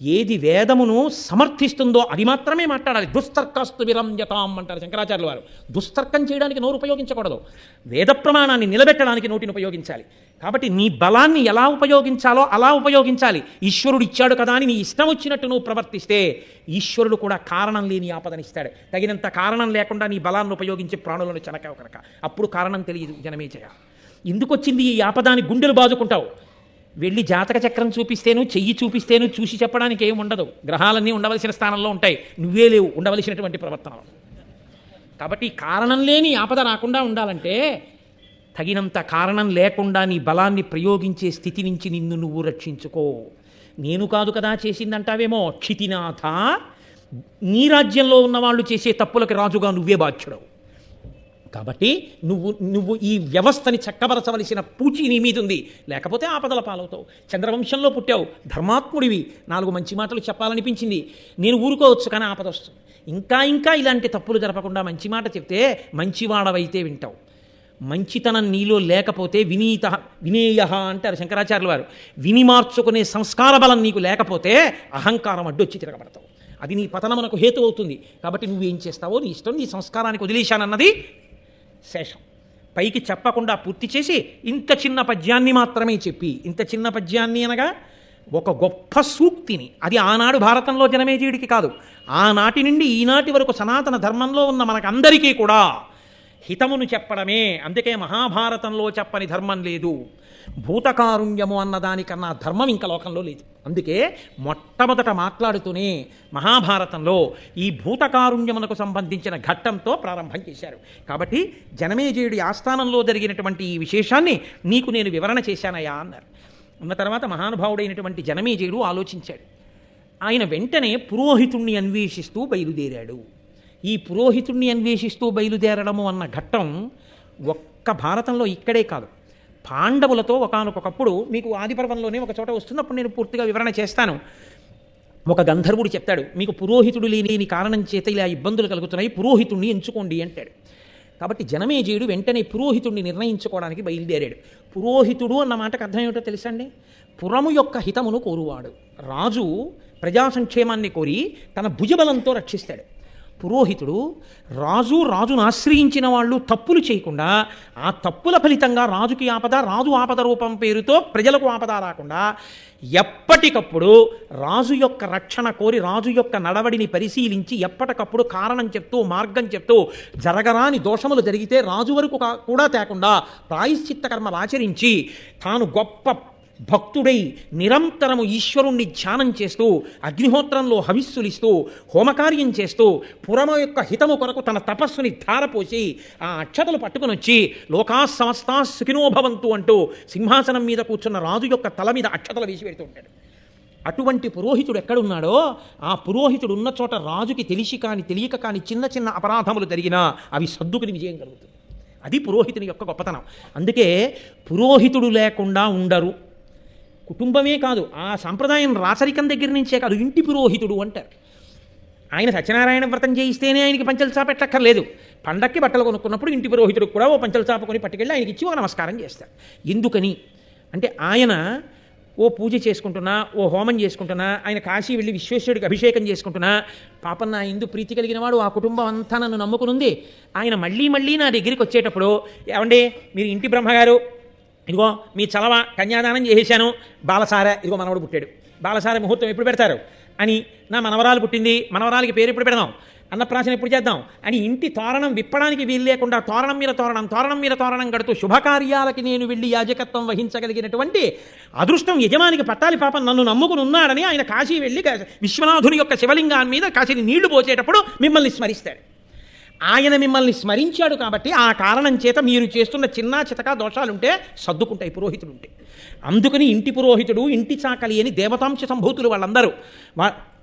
ఏది వేదమును సమర్థిస్తుందో అది మాత్రమే మాట్లాడాలి. దుస్తర్కస్తు విరంజతాం అంటారు శంకరాచార్యుల వారు. దుస్తర్కం చేయడానికి నోరు ఉపయోగించకూడదు. వేద ప్రమాణాన్ని నిలబెట్టడానికి నోటిని ఉపయోగించాలి. కాబట్టి నీ బలాన్ని ఎలా ఉపయోగించాలో అలా ఉపయోగించాలి. ఈశ్వరుడు ఇచ్చాడు కదా అని నీ ఇష్టం వచ్చినట్టు నువ్వు ప్రవర్తిస్తే ఈశ్వరుడు కూడా కారణం లేని ఆపదనిస్తాడు. తగినంత కారణం లేకుండా నీ బలాన్ని ఉపయోగించి ప్రాణులను చెనకావు కనుక అప్పుడు కారణం తెలియదు. జనమేజయ ఎందుకు వచ్చింది ఈ ఆపదాని గుండెలు బాదుకుంటావు. వెళ్ళి జాతక చక్రం చూపిస్తేను చెయ్యి చూపిస్తేను చూసి చెప్పడానికి ఏమి ఉండదు. గ్రహాలన్నీ ఉండవలసిన స్థానంలో ఉంటాయి, నువ్వే లేవు ఉండవలసినటువంటి ప్రవర్తనలో. కాబట్టి కారణం లేని ఆపద రాకుండా ఉండాలంటే తగినంత కారణం లేకుండా నీ బలాన్ని ప్రయోగించే స్థితి నుంచి నిన్ను నువ్వు రక్షించుకో. నేను కాదు కదా చేసిందంటావేమో, క్షితినాథ నీ రాజ్యంలో ఉన్నవాళ్ళు చేసే తప్పులకు రాజుగా నువ్వే బాధ్యుడవు. కాబట్టి నువ్వు ఈ వ్యవస్థని చక్కబరచవలసిన పూచి నీ మీద ఉంది. లేకపోతే ఆపదల పాలవుతావు. చంద్రవంశంలో పుట్టావు, ధర్మాత్ముడివి, 4 మంచి మాటలు చెప్పాలనిపించింది, నేను ఊరుకోవచ్చు కానీ ఆపద వస్తుంది. ఇంకా ఇలాంటి తప్పులు జరపకుండా మంచి మాట చెప్తే మంచివాడవైతే వింటావు. మంచితనం నీలో లేకపోతే వినేయ అంటారు శంకరాచార్యుల వారు. విని మార్చుకునే సంస్కార బలం నీకు లేకపోతే అహంకారం అడ్డొచ్చి తిరగబడతావు. అది నీ పతనమునకు హేతు అవుతుంది. కాబట్టి నువ్వేం చేస్తావో నీ ఇష్టం. నీ సంస్కారానికి వదిలేశానన్నది శేషం. పైకి చెప్పకుండా పూర్తి చేసి ఇంత చిన్న పద్యాన్ని మాత్రమే చెప్పి, ఇంత చిన్న పద్యాన్ని అనగా ఒక గొప్ప సూక్తిని, అది ఆనాడు భారతంలో జనమేజయుడికి కాదు, ఆనాటి నుండి ఈనాటి వరకు సనాతన ధర్మంలో ఉన్న మనకందరికీ కూడా హితమును చెప్పడమే. అందుకే మహాభారతంలో చెప్పని ధర్మం లేదు. భూతకారుణ్యము అన్నదానికన్నా ధర్మం ఇంకా లోకంలో లేదు. అందుకే మొట్టమొదట మాట్లాడుతూనే మహాభారతంలో ఈ భూతకారుణ్యమునకు సంబంధించిన ఘట్టంతో ప్రారంభం చేశారు. కాబట్టి జనమేజయుడి ఆస్థానంలో జరిగినటువంటి ఈ విశేషాన్ని నీకు నేను వివరణ చేశానయా అన్నారు. ఉన్న తర్వాత మహానుభావుడైనటువంటి జనమేజయుడు ఆలోచించాడు. ఆయన వెంటనే పురోహితుణ్ణి అన్వేషిస్తూ బయలుదేరాడు. ఈ పురోహితుణ్ణి అన్వేషిస్తూ బయలుదేరడము అన్న ఘట్టం ఒక్క భారతంలో ఇక్కడే కాదు, పాండవులతో ఒకానొకప్పుడు మీకు ఆదిపర్వంలోనే ఒక చోట వస్తున్నప్పుడు నేను పూర్తిగా వివరణ చేస్తాను. ఒక గంధర్వుడు చెప్తాడు, మీకు పురోహితుడు లేని కారణం చేత ఇలా ఇబ్బందులు కలుగుతున్నాయి, పురోహితుణ్ణి ఎంచుకోండి అంటాడు. కాబట్టి జనమేజయుడు వెంటనే పురోహితుడిని నిర్ణయించుకోవడానికి బయలుదేరాడు. పురోహితుడు అన్న మాటకు అర్థం ఏమిటో తెలుసా అండి? పురము యొక్క హితమును కోరువాడు. రాజు ప్రజా సంక్షేమాన్ని కోరి తన భుజబలంతో రక్షిస్తాడు. పురోహితుడు రాజును ఆశ్రయించిన వాళ్ళు తప్పులు చేయకుండా ఆ తప్పుల ఫలితంగా రాజుకి ఆపద, రాజు ఆపద రూపం పేరుతో ప్రజలకు ఆపద రాకుండా ఎప్పటికప్పుడు రాజు యొక్క రక్షణ కోరి రాజు యొక్క నడవడిని పరిశీలించి ఎప్పటికప్పుడు కారణం చెప్తూ మార్గం చెప్తూ జరగరాని దోషములు జరిగితే రాజు వరకు కూడా తేకుండా ప్రాయశ్చిత్త కర్మలు ఆచరించి తాను గొప్ప భక్తుడై నిరంతరము ఈశ్వరుణ్ణి ధ్యానం చేస్తూ అగ్నిహోత్రంలో హవిస్సులిస్తూ హోమకార్యం చేస్తూ పురమ యొక్క హితము కొరకు తన తపస్సుని ధారపోసి ఆ అక్షతలు పట్టుకుని వచ్చి లోకా సమస్తా సుఖినోభవంతు అంటూ సింహాసనం మీద కూర్చున్న రాజు యొక్క తల మీద అక్షతలు వేసి పెడుతూ ఉంటాడు. అటువంటి పురోహితుడు ఎక్కడున్నాడో ఆ పురోహితుడు ఉన్న చోట రాజుకి తెలిసి కాని తెలియక కాని చిన్న చిన్న అపరాధములు జరిగినా అవి సద్దుకుని విజయం కలుగుతుంది. అది పురోహితుని యొక్క గొప్పతనం. అందుకే పురోహితుడు లేకుండా ఉండరు. కుటుంబమే కాదు, ఆ సాంప్రదాయం రాచరికం దగ్గర నుంచే కాదు, ఇంటి పురోహితుడు అంటారు. ఆయన సత్యనారాయణ వ్రతం చేయిస్తేనే ఆయనకి పంచలు చాప పెట్టక్కర్లేదు. పండక్కి బట్టలు కొనుక్కున్నప్పుడు ఇంటి పురోహితుడికి కూడా ఓ పంచలు చాప కొని పట్టుకెళ్ళి ఆయనకి ఇచ్చి ఒక నమస్కారం చేస్తారు. ఎందుకని అంటే ఆయన ఓ పూజ చేసుకుంటున్నా, ఓ హోమం చేసుకుంటున్నా, ఆయన కాశీ వెళ్ళి విశ్వేశ్వరుడికి అభిషేకం చేసుకుంటున్నా, పాపం నా ఇందు ప్రీతి కలిగిన వాడు ఆ కుటుంబం అంతా నన్ను నమ్ముకునుంది, ఆయన మళ్ళీ మళ్ళీ నా దగ్గరికి వచ్చేటప్పుడు ఏమండి మీరు ఇంటి బ్రహ్మగారు, ఇదిగో మీ చలవ కన్యాదానం చేసేశాను, బాలసార ఇదిగో మనవడు పుట్టాడు, బాలసార ముహూర్తం ఎప్పుడు పెడతారు అని, నా మనవరాలు పుట్టింది, మనవరాలకి పేరు ఎప్పుడు పెడదాం, అన్నప్రాసన ఎప్పుడు చేద్దాం అని ఇంటి తోరణం విప్పడానికి వీలు లేకుండా తోరణం మీద తోరణం కడుతూ శుభకార్యాలకి నేను వెళ్ళి యాజకత్వం వహించగలిగినటువంటి అదృష్టం యజమానికి పట్టాలి. పాపం నన్ను నమ్ముకుని ఉన్నాడని ఆయన కాశీ వెళ్ళి విశ్వనాథుని యొక్క శివలింగాన్ని మీద కాశీని నీళ్లు పోసేటప్పుడు మిమ్మల్ని స్మరిస్తాడు. ఆయన మిమ్మల్ని స్మరించాడు కాబట్టి ఆ కారణం చేత మీరు చేస్తున్న చిన్న చితకా దోషాలుంటే సర్దుకుంటాయి పురోహితుడు ఉంటే. అందుకని ఇంటి పురోహితుడు, ఇంటి చాకలి అని దేవతాంశ సంభూతులు వాళ్ళందరూ.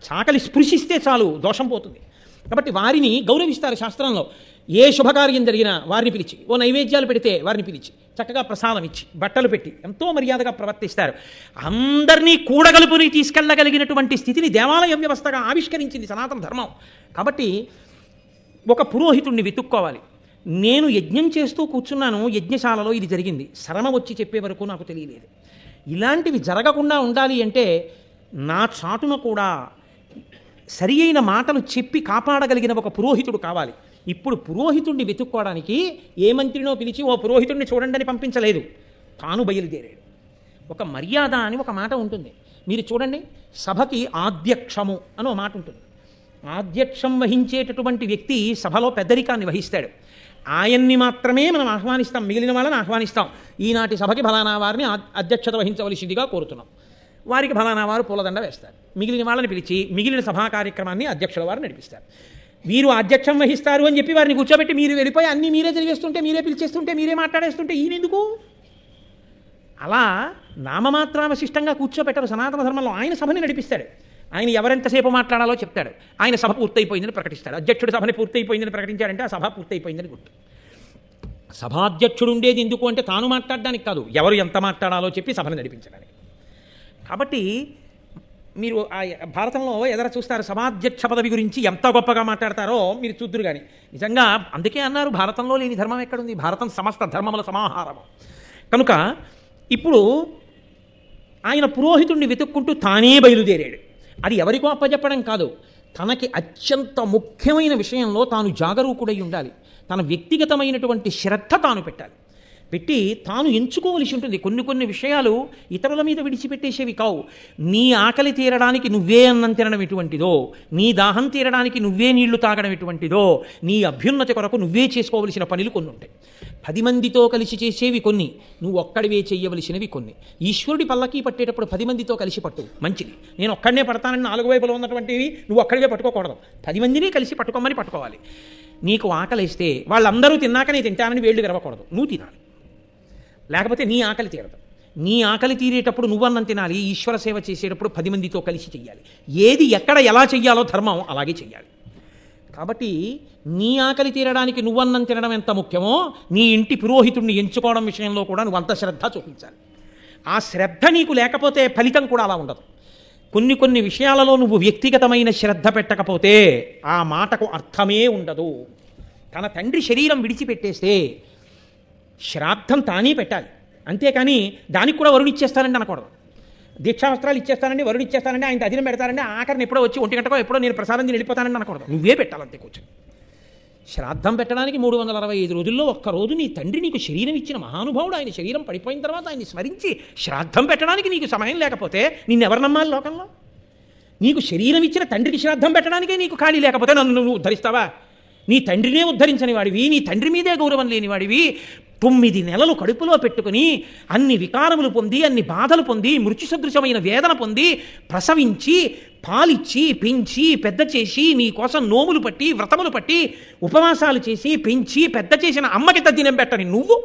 చాకలి స్పృశిస్తే చాలు దోషం పోతుంది. కాబట్టి వారిని గౌరవిస్తారు శాస్త్రంలో. ఏ శుభకార్యం జరిగినా వారిని పిలిచి, ఓ నైవేద్యాలు పెడితే వారిని పిలిచి చక్కగా ప్రసాదం ఇచ్చి బట్టలు పెట్టి ఎంతో మర్యాదగా ప్రవర్తిస్తారు. అందరినీ కూడగలుపుని తీసుకెళ్ళగలిగినటువంటి స్థితిని దేవాలయ వ్యవస్థగా ఆవిష్కరించింది సనాతన ధర్మం. కాబట్టి ఒక పురోహితుడిని వెతుక్కోవాలి. నేను యజ్ఞం చేస్తూ కూర్చున్నాను, యజ్ఞశాలలో ఇది జరిగింది, శరమ వచ్చి చెప్పే వరకు నాకు తెలియలేదు. ఇలాంటివి జరగకుండా ఉండాలి అంటే నా చాటున కూడా సరి అయిన మాటలు చెప్పి కాపాడగలిగిన ఒక పురోహితుడు కావాలి. ఇప్పుడు పురోహితుడిని వెతుక్కోవడానికి ఏ మంత్రినో పిలిచి ఓ పురోహితుడిని చూడండి అని పంపించలేదు, తాను బయలుదేరాడు. ఒక మర్యాద అని ఒక మాట ఉంటుంది. మీరు చూడండి, సభకి ఆధ్యక్షము అని ఒక మాట ఉంటుంది. ఆధ్యక్షం వహించేటటువంటి వ్యక్తి సభలో పెద్దరికాన్ని వహిస్తాడు. ఆయన్ని మాత్రమే మనం ఆహ్వానిస్తాం, మిగిలిన వాళ్ళని ఆహ్వానిస్తాం. ఈనాటి సభకి ఫలానా వారిని అధ్యక్షత వహించవలసిందిగా కోరుతున్నాం, వారికి ఫలానా వారు పూలదండ వేస్తారు. మిగిలిన వాళ్ళని పిలిచి మిగిలిన సభా కార్యక్రమాన్ని అధ్యక్షుల వారు నడిపిస్తారు. వీరు అధ్యక్షం వహిస్తారు అని చెప్పి వారిని కూర్చోబెట్టి మీరు వెళ్ళిపోయి అన్నీ మీరే జరిగేస్తుంటే, మీరే పిలిచేస్తుంటే, మీరే మాట్లాడేస్తుంటే ఈయనెందుకు? అలా నామమాత్రావశిష్టంగా కూర్చోబెట్టరు సనాతన ధర్మంలో. ఆయన సభని నడిపిస్తాడు. ఆయన ఎవరెంతసేపు మాట్లాడాలో చెప్తాడు. ఆయన సభ పూర్తయిపోయిందని ప్రకటిస్తాడు. అధ్యక్షుడు సభని పూర్తయిపోయిందని ప్రకటించాడంటే ఆ సభ పూర్తయిపోయిందని గుర్తు. సభాధ్యక్షుడు ఉండేది ఎందుకు అంటే తాను మాట్లాడడానికి కాదు, ఎవరు ఎంత మాట్లాడాలో చెప్పి సభని నడిపించడానికి. కాబట్టి మీరు ఆ భారతంలో ఎదర చూస్తారు, సభాధ్యక్ష పదవి గురించి ఎంత గొప్పగా మాట్లాడతారో మీరు చూద్దురు. కానీ నిజంగా అందుకే అన్నారు భారతంలో లేని ధర్మం ఎక్కడుంది, భారతం సమస్త ధర్మముల సమాహారము. కనుక ఇప్పుడు ఆయన పురోహితుడిని వెతుక్కుంటూ తానే బయలుదేరాడు. అది ఎవరికో అప్పచెప్పడం కాదు, తనకి అత్యంత ముఖ్యమైన విషయంలో తాను జాగరూకుడై ఉండాలి. తన వ్యక్తిగతమైనటువంటి శ్రద్ధ తాను పెట్టాలి. పెట్టి తాను ఎంచుకోవలసి ఉంటుంది. కొన్ని విషయాలు ఇతరుల మీద విడిచిపెట్టేసేవి కావు. నీ ఆకలి తీరడానికి నువ్వే అన్నం తినడం ఎటువంటిదో, నీ దాహం తీరడానికి నువ్వే నీళ్లు తాగడం ఎటువంటిదో, నీ అభ్యున్నతి కొరకు నువ్వే చేసుకోవలసిన పనులు కొన్ని ఉంటాయి. 10 మందితో కలిసి చేసేవి కొన్ని, నువ్వు ఒక్కడివే చేయవలసినవి కొన్ని. ఈశ్వరుడి పల్లకీ పట్టేటప్పుడు 10 మందితో కలిసి పట్టు, మంచిది. నేను ఒక్కడనే పడతానని 4 వైపులో ఉన్నటువంటివి నువ్వు ఒక్కడివే పట్టుకోకూడదు, 10 మందిని కలిసి పట్టుకోమని పట్టుకోవాలి. నీకు ఆకలిస్తే వాళ్ళందరూ తిన్నాక నేను తింటానని వేళ్ళు విరవకూడదు, నువ్వు తినాలి, లేకపోతే నీ ఆకలి తీరదు. నీ ఆకలి తీరేటప్పుడు నువ్వన్నం తినాలి. ఈశ్వర సేవ చేసేటప్పుడు 10 మందితో కలిసి చెయ్యాలి. ఏది ఎక్కడ ఎలా చెయ్యాలో ధర్మం అలాగే చెయ్యాలి. కాబట్టి నీ ఆకలి తీరడానికి నువ్వన్నం తినడం ఎంత ముఖ్యమో నీ ఇంటి పురోహితుడిని ఎంచుకోవడం విషయంలో కూడా నువ్వు అంత శ్రద్ధ చూపించాలి. ఆ శ్రద్ధ నీకు లేకపోతే ఫలితం కూడా అలా ఉండదు. కొన్ని విషయాలలో నువ్వు వ్యక్తిగతమైన శ్రద్ధ పెట్టకపోతే ఆ మాటకు అర్థమే ఉండదు. తన తండ్రి శరీరం విడిచిపెట్టేస్తే శ్రాద్ధం తానే పెట్టాలి. అంతేకాని దానికి కూడా వరుడు ఇచ్చేస్తానండి అనకూడదు. దీక్షావస్త్రాలు ఇచ్చేస్తానండి, వరుడు ఇచ్చేస్తానండి, ఆయన అధినం పెడతారండి, ఆఖరిని ఎప్పుడో వచ్చి 1 గంటకో ఎప్పుడో నేను ప్రసాదం తిని వెళ్ళిపోతానండి అనకూడదు. నువ్వే పెట్టాలంతే కూర్చొని. శ్రాద్ధం పెట్టడానికి 365 రోజుల్లో ఒక్కరోజు నీ తండ్రి నీకు శరీరం ఇచ్చిన మహానుభావుడు, ఆయన శరీరం పడిపోయిన తర్వాత ఆయన్ని స్మరించి శ్రాద్ధం పెట్టడానికి నీకు సమయం లేకపోతే నిన్నెవరు నమ్మాలి లోకంలో? నీకు శరీరం ఇచ్చిన తండ్రికి శ్రాద్ధం పెట్టడానికే నీకు ఖాళీ లేకపోతే నన్ను నువ్వు ఉద్ధరిస్తావా? నీ తండ్రినే ఉద్ధరించని వాడివి, నీ తండ్రి మీదే గౌరవం లేని వాడివి, 9 నెలలు కడుపులో పెట్టుకుని అన్ని వికారములు పొంది, అన్ని బాధలు పొంది, మృత్యు సదృశమైన వేదన పొంది, ప్రసవించి పాలిచ్చి పెంచి పెద్ద చేసి నీ కోసం నోములు పట్టి వ్రతములు పట్టి ఉపవాసాలు చేసి పెంచి పెద్ద చేసిన అమ్మకి తద్దినం పెట్టని నువ్వు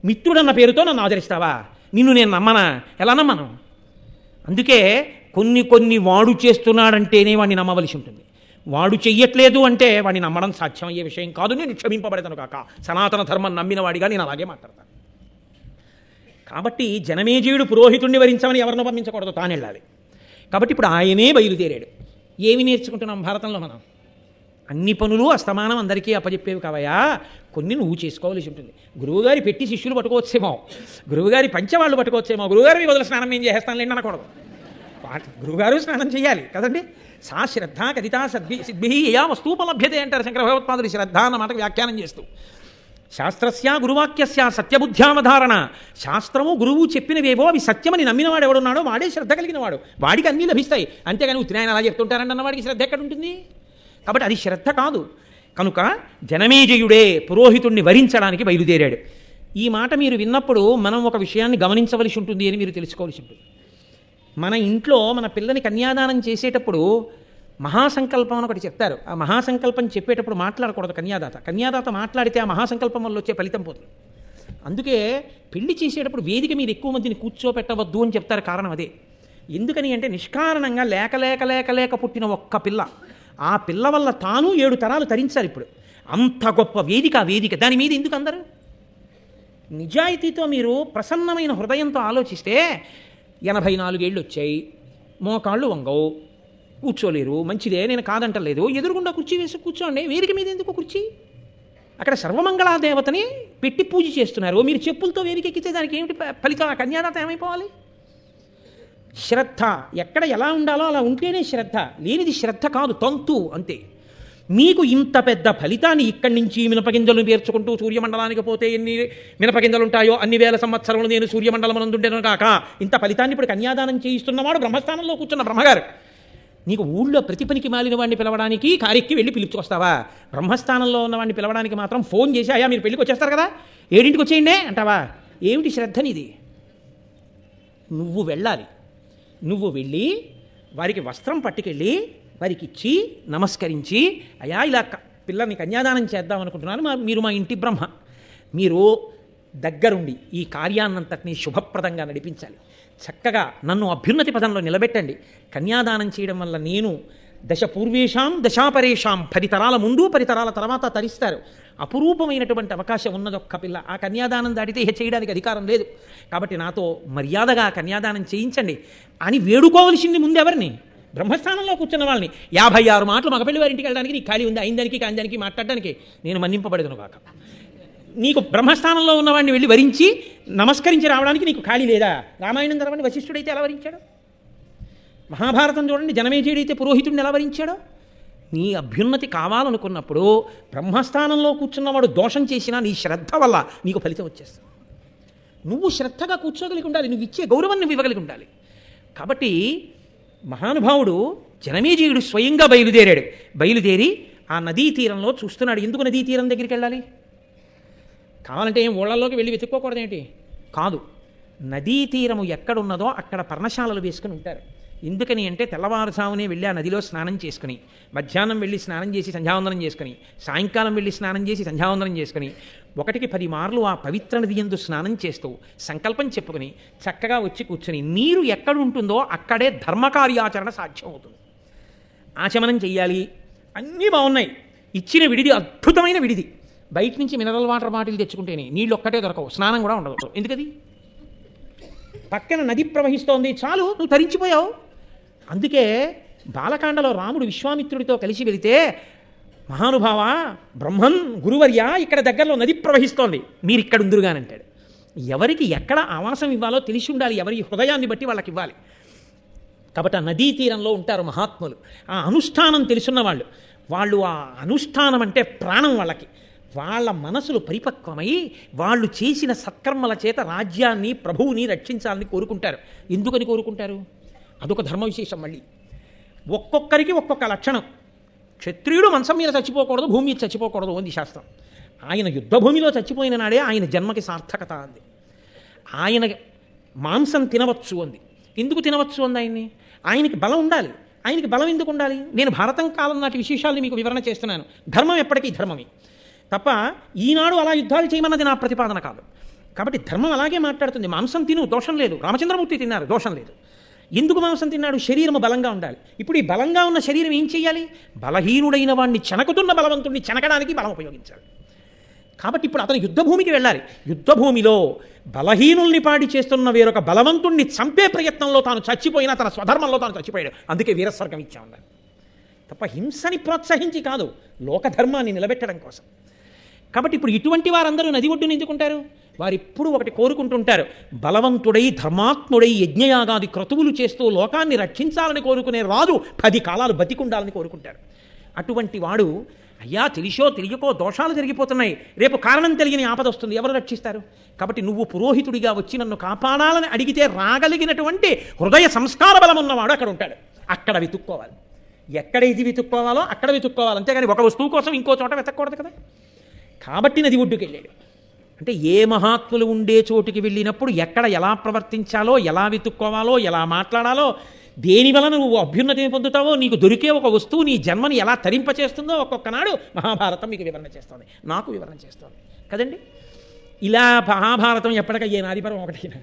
మిత్రుడన్న పేరుతో నన్ను ఆదరిస్తావా? నిన్ను నేను నమ్మనా? ఎలా నమ్మను? అందుకే కొన్ని వాడు చేస్తున్నాడంటేనే వాడిని నమ్మవలసి ఉంటుంది. వాడు చెయ్యట్లేదు అంటే వాడిని నమ్మడం సాధ్యమయ్యే విషయం కాదు. నేను క్షమింపబడతాను కాక సనాతన ధర్మం నమ్మిన వాడిగా నేను అలాగే మాట్లాడతాను. కాబట్టి జనమేజయుడు పురోహితుణ్ణి వరించమని ఎవరినో పంపించకూడదు, తాను వెళ్ళాలి. కాబట్టి ఇప్పుడు ఆయనే బయలుదేరాడు. ఏమి నేర్చుకుంటున్నాం భారతంలో మనం? అన్ని పనులు అస్తమానం అందరికీ అప్పచెప్పేవి కావయా, కొన్ని నువ్వు చేసుకోవాల్సి ఉంటుంది. గురువుగారి పెట్టి శిష్యులు పట్టుకోవచ్చేమో, గురువుగారి పంచవాళ్ళు పట్టుకోవచ్చేమో, గురువుగారు మీ వదిలి స్నానం ఏం చేస్తాను లేండి అనకూడదు. గురువుగారు స్నానం చేయాలి కదండి. సా శ్రద్ధ కదితా సిద్భి యా వస్తూపలభ్యతే అంటారు శంకర భగవత్పాదులు శ్రద్ధ అన్న మాటకు వ్యాఖ్యానం చేస్తూ. శాస్త్రస్య గురువాక్యస్య సత్యబుద్ధ్యావధారణ. శాస్త్రము గురువు చెప్పినవేవో అవి సత్యమని నమ్మినవాడు ఎవడున్నాడో వాడే శ్రద్ధ కలిగిన వాడు, వాడికి అన్నీ లభిస్తాయి. అంతేగాని ఉత్తినాయన అలా చెప్తుంటారండి అన్నవాడికి శ్రద్ధ ఎక్కడ ఉంటుంది? కాబట్టి అది శ్రద్ధ కాదు. కనుక జనమేజయుడే పురోహితుణ్ణి వరించడానికి బయలుదేరాడు. ఈ మాట మీరు విన్నప్పుడు మనం ఒక విషయాన్ని గమనించవలసి ఉంటుంది అని మీరు తెలుసుకోవలసి ఉంటుంది. మన ఇంట్లో మన పిల్లని కన్యాదానం చేసేటప్పుడు మహాసంకల్పం అని ఒకటి చెప్తారు. ఆ మహాసంకల్పం చెప్పేటప్పుడు మాట్లాడకూడదు కన్యాదాత మాట్లాడితే ఆ మహాసంకల్పం వల్ల వచ్చే ఫలితం పోతుంది. అందుకే పెళ్లి చేసేటప్పుడు వేదిక మీద ఎక్కువ మందిని కూర్చోపెట్టవద్దు అని చెప్తారు. కారణం అదే. ఎందుకని అంటే నిష్కారణంగా లేక పుట్టిన ఒక్క పిల్ల, ఆ పిల్ల వల్ల తాను 7 తరాలు తరించాలి. ఇప్పుడు అంత గొప్ప వేదిక, ఆ వేదిక దాని మీద ఎందుకు అందరూ? నిజాయితీతో మీరు ప్రసన్నమైన హృదయంతో ఆలోచిస్తే 84 ఏళ్ళు వచ్చాయి, మోకాళ్ళు వంగవు, కూర్చోలేరు, మంచిదే, నేను కాదంటలేదు. ఎదురుగుండా కుర్చీ వేసి కూర్చోండి. వేదిక మీద ఎందుకు కుర్చీ? అక్కడ సర్వమంగళాదేవతని పెట్టి పూజ చేస్తున్నారు, మీరు చెప్పులతో వేదిక ఎక్కితే దానికి ఏమిటి ఫలితం? ఆ కన్యాదాత ఏమైపోవాలి? శ్రద్ధ ఎక్కడ ఎలా ఉండాలో అలా ఉంటేనే శ్రద్ధ, లేనిది శ్రద్ధ కాదు, తంతు అంతే. మీకు ఇంత పెద్ద ఫలితాన్ని ఇక్కడి నుంచి మినపగింజలను పేర్చుకుంటూ సూర్యమండలానికి పోతే ఎన్ని మినపగింజలు ఉంటాయో అన్ని వేల సంవత్సరములు నేను సూర్యమండలమునందుండేను కాక ఇంత ఫలితాన్ని ఇప్పుడు కన్యాదానం చేయిస్తున్నవాడు బ్రహ్మస్థానంలో కూర్చున్న బ్రహ్మగారు. నీకు ఊళ్ళో ప్రతి పనికి మాలిన వాడిని పిలవడానికి కారెక్కి వెళ్ళి పిలుచుకొస్తావా? బ్రహ్మస్థానంలో ఉన్నవాడిని పిలవడానికి మాత్రం ఫోన్ చేసి అయ్యా మీరు పెళ్ళికి వచ్చేస్తారు కదా 7ంటికి వచ్చేయండి అంటావా? ఏమిటి శ్రద్ధ నీది? నువ్వు వెళ్ళాలి. నువ్వు వెళ్ళి వారికి వస్త్రం పట్టుకెళ్ళి వారికి ఇచ్చి నమస్కరించి అయ్యా ఇలా పిల్లల్ని కన్యాదానం చేద్దాం అనుకుంటున్నాను, మీరు మా ఇంటి బ్రహ్మ, మీరు దగ్గరుండి ఈ కార్యాన్నంతటినీ శుభప్రదంగా నడిపించాలి, చక్కగా నన్ను అభ్యున్నతి పదంలో నిలబెట్టండి. కన్యాదానం చేయడం వల్ల నేను దశ పూర్వేషాం దశాపరేషాం 10 తరాల ముందు 10 తరాల తర్వాత తరిస్తారు. అపురూపమైనటువంటి అవకాశం ఉన్నదొక్క పిల్ల. ఆ కన్యాదానం దాటితే చేయడానికి అధికారం లేదు. కాబట్టి నాతో మర్యాదగా కన్యాదానం చేయించండి అని వేడుకోవలసింది ముందెవరిని? బ్రహ్మస్థానంలో కూర్చున్న వాళ్ళని. 56 మాటలు మగపెళ్లి వారింటికి వెళ్ళడానికి నీకు ఖాళీ ఉంది, అయిందానికి కాందానికి మాట్లాడడానికి నేను మన్నింపబడదును కాక. నీకు బ్రహ్మస్థానంలో ఉన్నవాడిని వెళ్ళి వరించి నమస్కరించి రావడానికి నీకు ఖాళీ లేదా? రామాయణం చదవండి, వశిష్ఠుడైతే ఎలా వరించాడు? మహాభారతం చూడండి, జనమేజయుడైతే పురోహితుడిని ఎలా వరించాడో. నీ అభ్యున్నతి కావాలనుకున్నప్పుడు బ్రహ్మస్థానంలో కూర్చున్నవాడు దోషం చేసినా నీ శ్రద్ధ వల్ల నీకు ఫలితం వచ్చేస్తుంది. నువ్వు శ్రద్ధగా కూర్చోగలిగి ఉండాలి, నువ్వు ఇచ్చే గౌరవం నువ్వు ఇవ్వగలిగి ఉండాలి. కాబట్టి మహానుభావుడు జనమేజయుడు స్వయంగా బయలుదేరాడు. బయలుదేరి ఆ నదీ తీరంలో చూస్తున్నాడు. ఎందుకు నదీ తీరం దగ్గరికి వెళ్ళాలి? కావాలంటే ఏం ఊళ్ళల్లోకి వెళ్ళి వెతుక్కోకూడదేంటి? కాదు, నదీ తీరము ఎక్కడున్నదో అక్కడ పర్ణశాలలు వేసుకుని ఉంటారు. ఎందుకని అంటే తెల్లవారుజామునే వెళ్ళి ఆ నదిలో స్నానం చేసుకుని, మధ్యాహ్నం వెళ్ళి స్నానం చేసి సంధ్యావందనం చేసుకుని, సాయంకాలం వెళ్ళి స్నానం చేసి సంధ్యావందనం చేసుకుని, 1కి 10 మార్లు ఆ పవిత్ర నది యందు స్నానం చేస్తూ సంకల్పం చెప్పుకుని చక్కగా వచ్చి కూర్చుని, నీరు ఎక్కడ ఉంటుందో అక్కడే ధర్మకార్యాచరణ సాధ్యం అవుతుంది. ఆచమనం చెయ్యాలి, అన్నీ బాగున్నాయి. ఇచ్చిన విడిది అద్భుతమైన విడిది. బయట నుంచి మినరల్ వాటర్ బాటిల్ తెచ్చుకుంటేనే నీళ్ళు ఒక్కటే దొరకవు, స్నానం కూడా ఉండదు. ఎందుకది? పక్కన నది ప్రవహిస్తోంది, చాలు నువ్వు తరించిపోయావు. అందుకే బాలకాండలో రాముడు విశ్వామిత్రుడితో కలిసి వెళితే మహానుభావ బ్రహ్మన్ గురువర్య ఇక్కడ దగ్గరలో నది ప్రవహిస్తోంది, మీరు ఇక్కడ ఉందురుగానంటాడు. ఎవరికి ఎక్కడ ఆవాసం ఇవ్వాలో తెలిసి ఉండాలి, ఎవరి హృదయాన్ని బట్టి వాళ్ళకి ఇవ్వాలి. కాబట్టి ఆ నదీ తీరంలో ఉంటారు మహాత్ములు, ఆ అనుష్ఠానం తెలుసున్న వాళ్ళు ఆ అనుష్ఠానం అంటే ప్రాణం వాళ్ళకి. వాళ్ళ మనసులు పరిపక్వమై వాళ్ళు చేసిన సత్కర్మల చేత రాజ్యాన్ని ప్రభువుని రక్షించాలని కోరుకుంటారు. ఎందుకని కోరుకుంటారు? అదొక ధర్మ విశేషం. మళ్ళీ ఒక్కొక్కరికి ఒక్కొక్క లక్షణం. క్షత్రియుడు మంచం మీద చచ్చిపోకూడదు, భూమి మీద చచ్చిపోకూడదు అంది శాస్త్రం. ఆయన యుద్ధభూమిలో చచ్చిపోయిన నాడే ఆయన జన్మకి సార్థకత అంది. ఆయన మాంసం తినవచ్చు అంది. ఎందుకు తినవచ్చు అంది? ఆయనకి బలం ఉండాలి. ఆయనకి బలం ఎందుకు ఉండాలి? నేను భారతం కాలం నాటి విశేషాలను మీకు వివరణ చేస్తున్నాను. ధర్మం ఎప్పటికీ ధర్మమే తప్ప ఈనాడు అలా యుద్ధాలు చేయమన్నది నా ప్రతిపాదన కాదు. కాబట్టి ధర్మం అలాగే మాట్లాడుతుంది. మాంసం తిను, దోషం లేదు. రామచంద్రమూర్తి తిన్నారు, దోషం లేదు. ఎందుకు మాంసం తిన్నాడు? శరీరము బలంగా ఉండాలి. ఇప్పుడు ఈ బలంగా ఉన్న శరీరం ఏం చేయాలి? బలహీనుడైన వాడిని చెనకుతున్న బలవంతుడిని చెనకడానికి బలం ఉపయోగించాలి. కాబట్టి ఇప్పుడు అతను యుద్ధభూమికి వెళ్ళాలి. యుద్ధభూమిలో బలహీనుల్ని పాడి చేస్తున్న వేరొక బలవంతుణ్ణి చంపే ప్రయత్నంలో తాను చచ్చిపోయినా తన స్వధర్మంలో తాను చచ్చిపోయాడు. అందుకే వీరస్వర్గం ఇచ్చామన్నారు తప్ప హింసని ప్రోత్సహించి కాదు, లోకధర్మాన్ని నిలబెట్టడం కోసం. కాబట్టి ఇప్పుడు ఇటువంటి వారందరూ నది ఒడ్డున ఎందుకుంటారు? వారిప్పుడు ఒకటి కోరుకుంటుంటారు, బలవంతుడై ధర్మాత్ముడై యజ్ఞయాగాది క్రతువులు చేస్తూ లోకాన్ని రక్షించాలని కోరుకునే రాజు 10 కాలాలు బతికుండాలని కోరుకుంటారు. అటువంటి వాడు అయ్యా తెలిసో తెలియకో దోషాలు జరిగిపోతున్నాయి, రేపు కారణం తెలియని ఆపద వస్తుంది, ఎవరు రక్షిస్తారు? కాబట్టి నువ్వు పురోహితుడిగా వచ్చి నన్ను కాపాడాలని అడిగితే రాగలిగినటువంటి హృదయ సంస్కార బలం ఉన్నవాడు అక్కడ ఉంటాడు. అక్కడ వెతుక్కోవాలి. ఎక్కడ ఇది వెతుక్కోవాలో అక్కడ వెతుక్కోవాలి, అంతేగాని ఒక వస్తువు కోసం ఇంకో చోట వెతకూడదు కదా. కాబట్టి నది ఒడ్డుకి వెళ్ళాడు. అంటే ఏ మహాత్ములు ఉండే చోటుకి వెళ్ళినప్పుడు ఎక్కడ ఎలా ప్రవర్తించాలో, ఎలా వెతుక్కోవాలో, ఎలా మాట్లాడాలో, దేని వలన నువ్వు అభ్యున్నతిని పొందుతావో, నీకు దొరికే ఒక వస్తువు నీ జన్మని ఎలా తరింపచేస్తుందో ఒక్కొక్కనాడు మహాభారతం మీకు వివరణ చేస్తుంది, నాకు వివరణ చేస్తుంది కదండి. ఇలా మహాభారతం ఎప్పటికయ్యే నాదిపరం ఒకటైనా.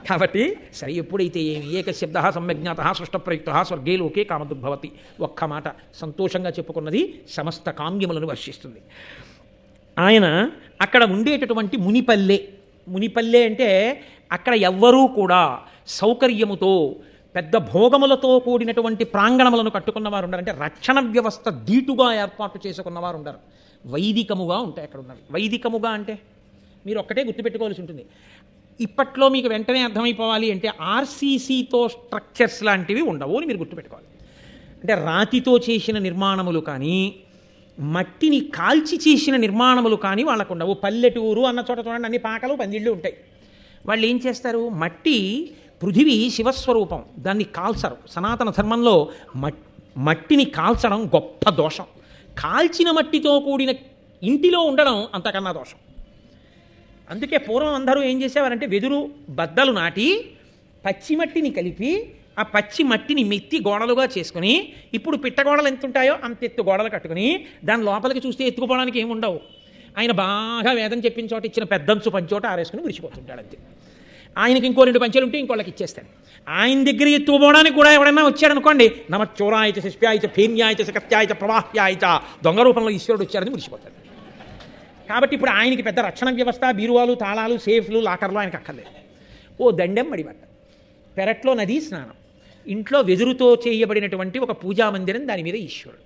కాబట్టి సరే, ఎప్పుడైతే ఏమి ఏకశబ్ద సమ్యజ్ఞాత సృష్టప్రయుక్త స్వర్గే లోకే కామదుద్భవతి, ఒక్క మాట సంతోషంగా చెప్పుకున్నది సమస్త కామ్యములను వర్షిస్తుంది. ఆయన అక్కడ ఉండేటటువంటి మునిపల్లె అంటే అక్కడ ఎవ్వరూ కూడా సౌకర్యముతో పెద్ద భోగములతో కూడినటువంటి ప్రాంగణములను కట్టుకున్నవారు ఉండరు. అంటే రక్షణ వ్యవస్థ ధీటుగా ఏర్పాటు చేసుకున్నవారు ఉండరు. వైదికముగా ఉంటాయి అక్కడ ఉన్నవి. వైదికముగా అంటే మీరు ఒక్కటే గుర్తుపెట్టుకోవాల్సి ఉంటుంది. ఇప్పట్లో మీకు వెంటనే అర్థమైపోవాలి అంటే ఆర్సీసీతో స్ట్రక్చర్స్ లాంటివి ఉండవు అని మీరు గుర్తుపెట్టుకోవాలి. అంటే రాతితో చేసిన నిర్మాణములు కానీ, మట్టిని కాల్చి చేసిన నిర్మాణములు కానీ వాళ్ళకు ఉండవు. పల్లెటూరు అన్న చోట చూడండి, అన్ని పాకలు పందిళ్ళు ఉంటాయి. వాళ్ళు ఏం చేస్తారు? మట్టి, పృథివీ శివస్వరూపం, దాన్ని కాల్చరు. సనాతన ధర్మంలో మట్టిని కాల్చడం గొప్ప దోషం. కాల్చిన మట్టితో కూడిన ఇంటిలో ఉండడం అంతకన్నా దోషం. అందుకే పూర్వం అందరూ ఏం చేసేవారంటే వెదురు బద్దలు నాటి పచ్చిమట్టిని కలిపి ఆ పచ్చి మట్టిని మెత్తి గోడలుగా చేసుకుని, ఇప్పుడు పిట్టగోడలు ఎంత ఉంటాయో అంత ఎత్తు గోడలు కట్టుకుని దాని లోపలికి చూస్తే ఎత్తుకుపోవడానికి ఏముండవు. ఆయన బాగా వేదం చెప్పిన చోట ఇచ్చిన పెద్దంచు పంచోట ఆరేసుకుని విడిచిపోతుంటాడు అంతే. ఆయనకి ఇంకో 2 పంచెలు ఉంటే ఇంకోళ్ళకి ఇచ్చేస్తాడు. ఆయన దగ్గర ఎత్తుకుపోవడానికి కూడా ఎవడన్నా వచ్చాడనుకోండి, నమచ్చోరాయచ శిష్ప్యాయచ ఫేన్యాయచ శకత్యాయచ ప్రవాహ్యాయచ, దొంగ రూపంలో ఈశ్వరుడు వచ్చాడని విడిచిపోతాడు. కాబట్టి ఇప్పుడు ఆయనకి పెద్ద రక్షణ వ్యవస్థ, బీరువాలు, తాళాలు, సేఫ్లు, లాకర్లు ఆయనకు అక్కర్లేదు. ఓ దండెం మడిబట్ట, పెరట్లో నదీ స్నానం, ఇంట్లో వెదురుతో చేయబడినటువంటి ఒక పూజామందిరం, దాని మీద ఈశ్వరుడు,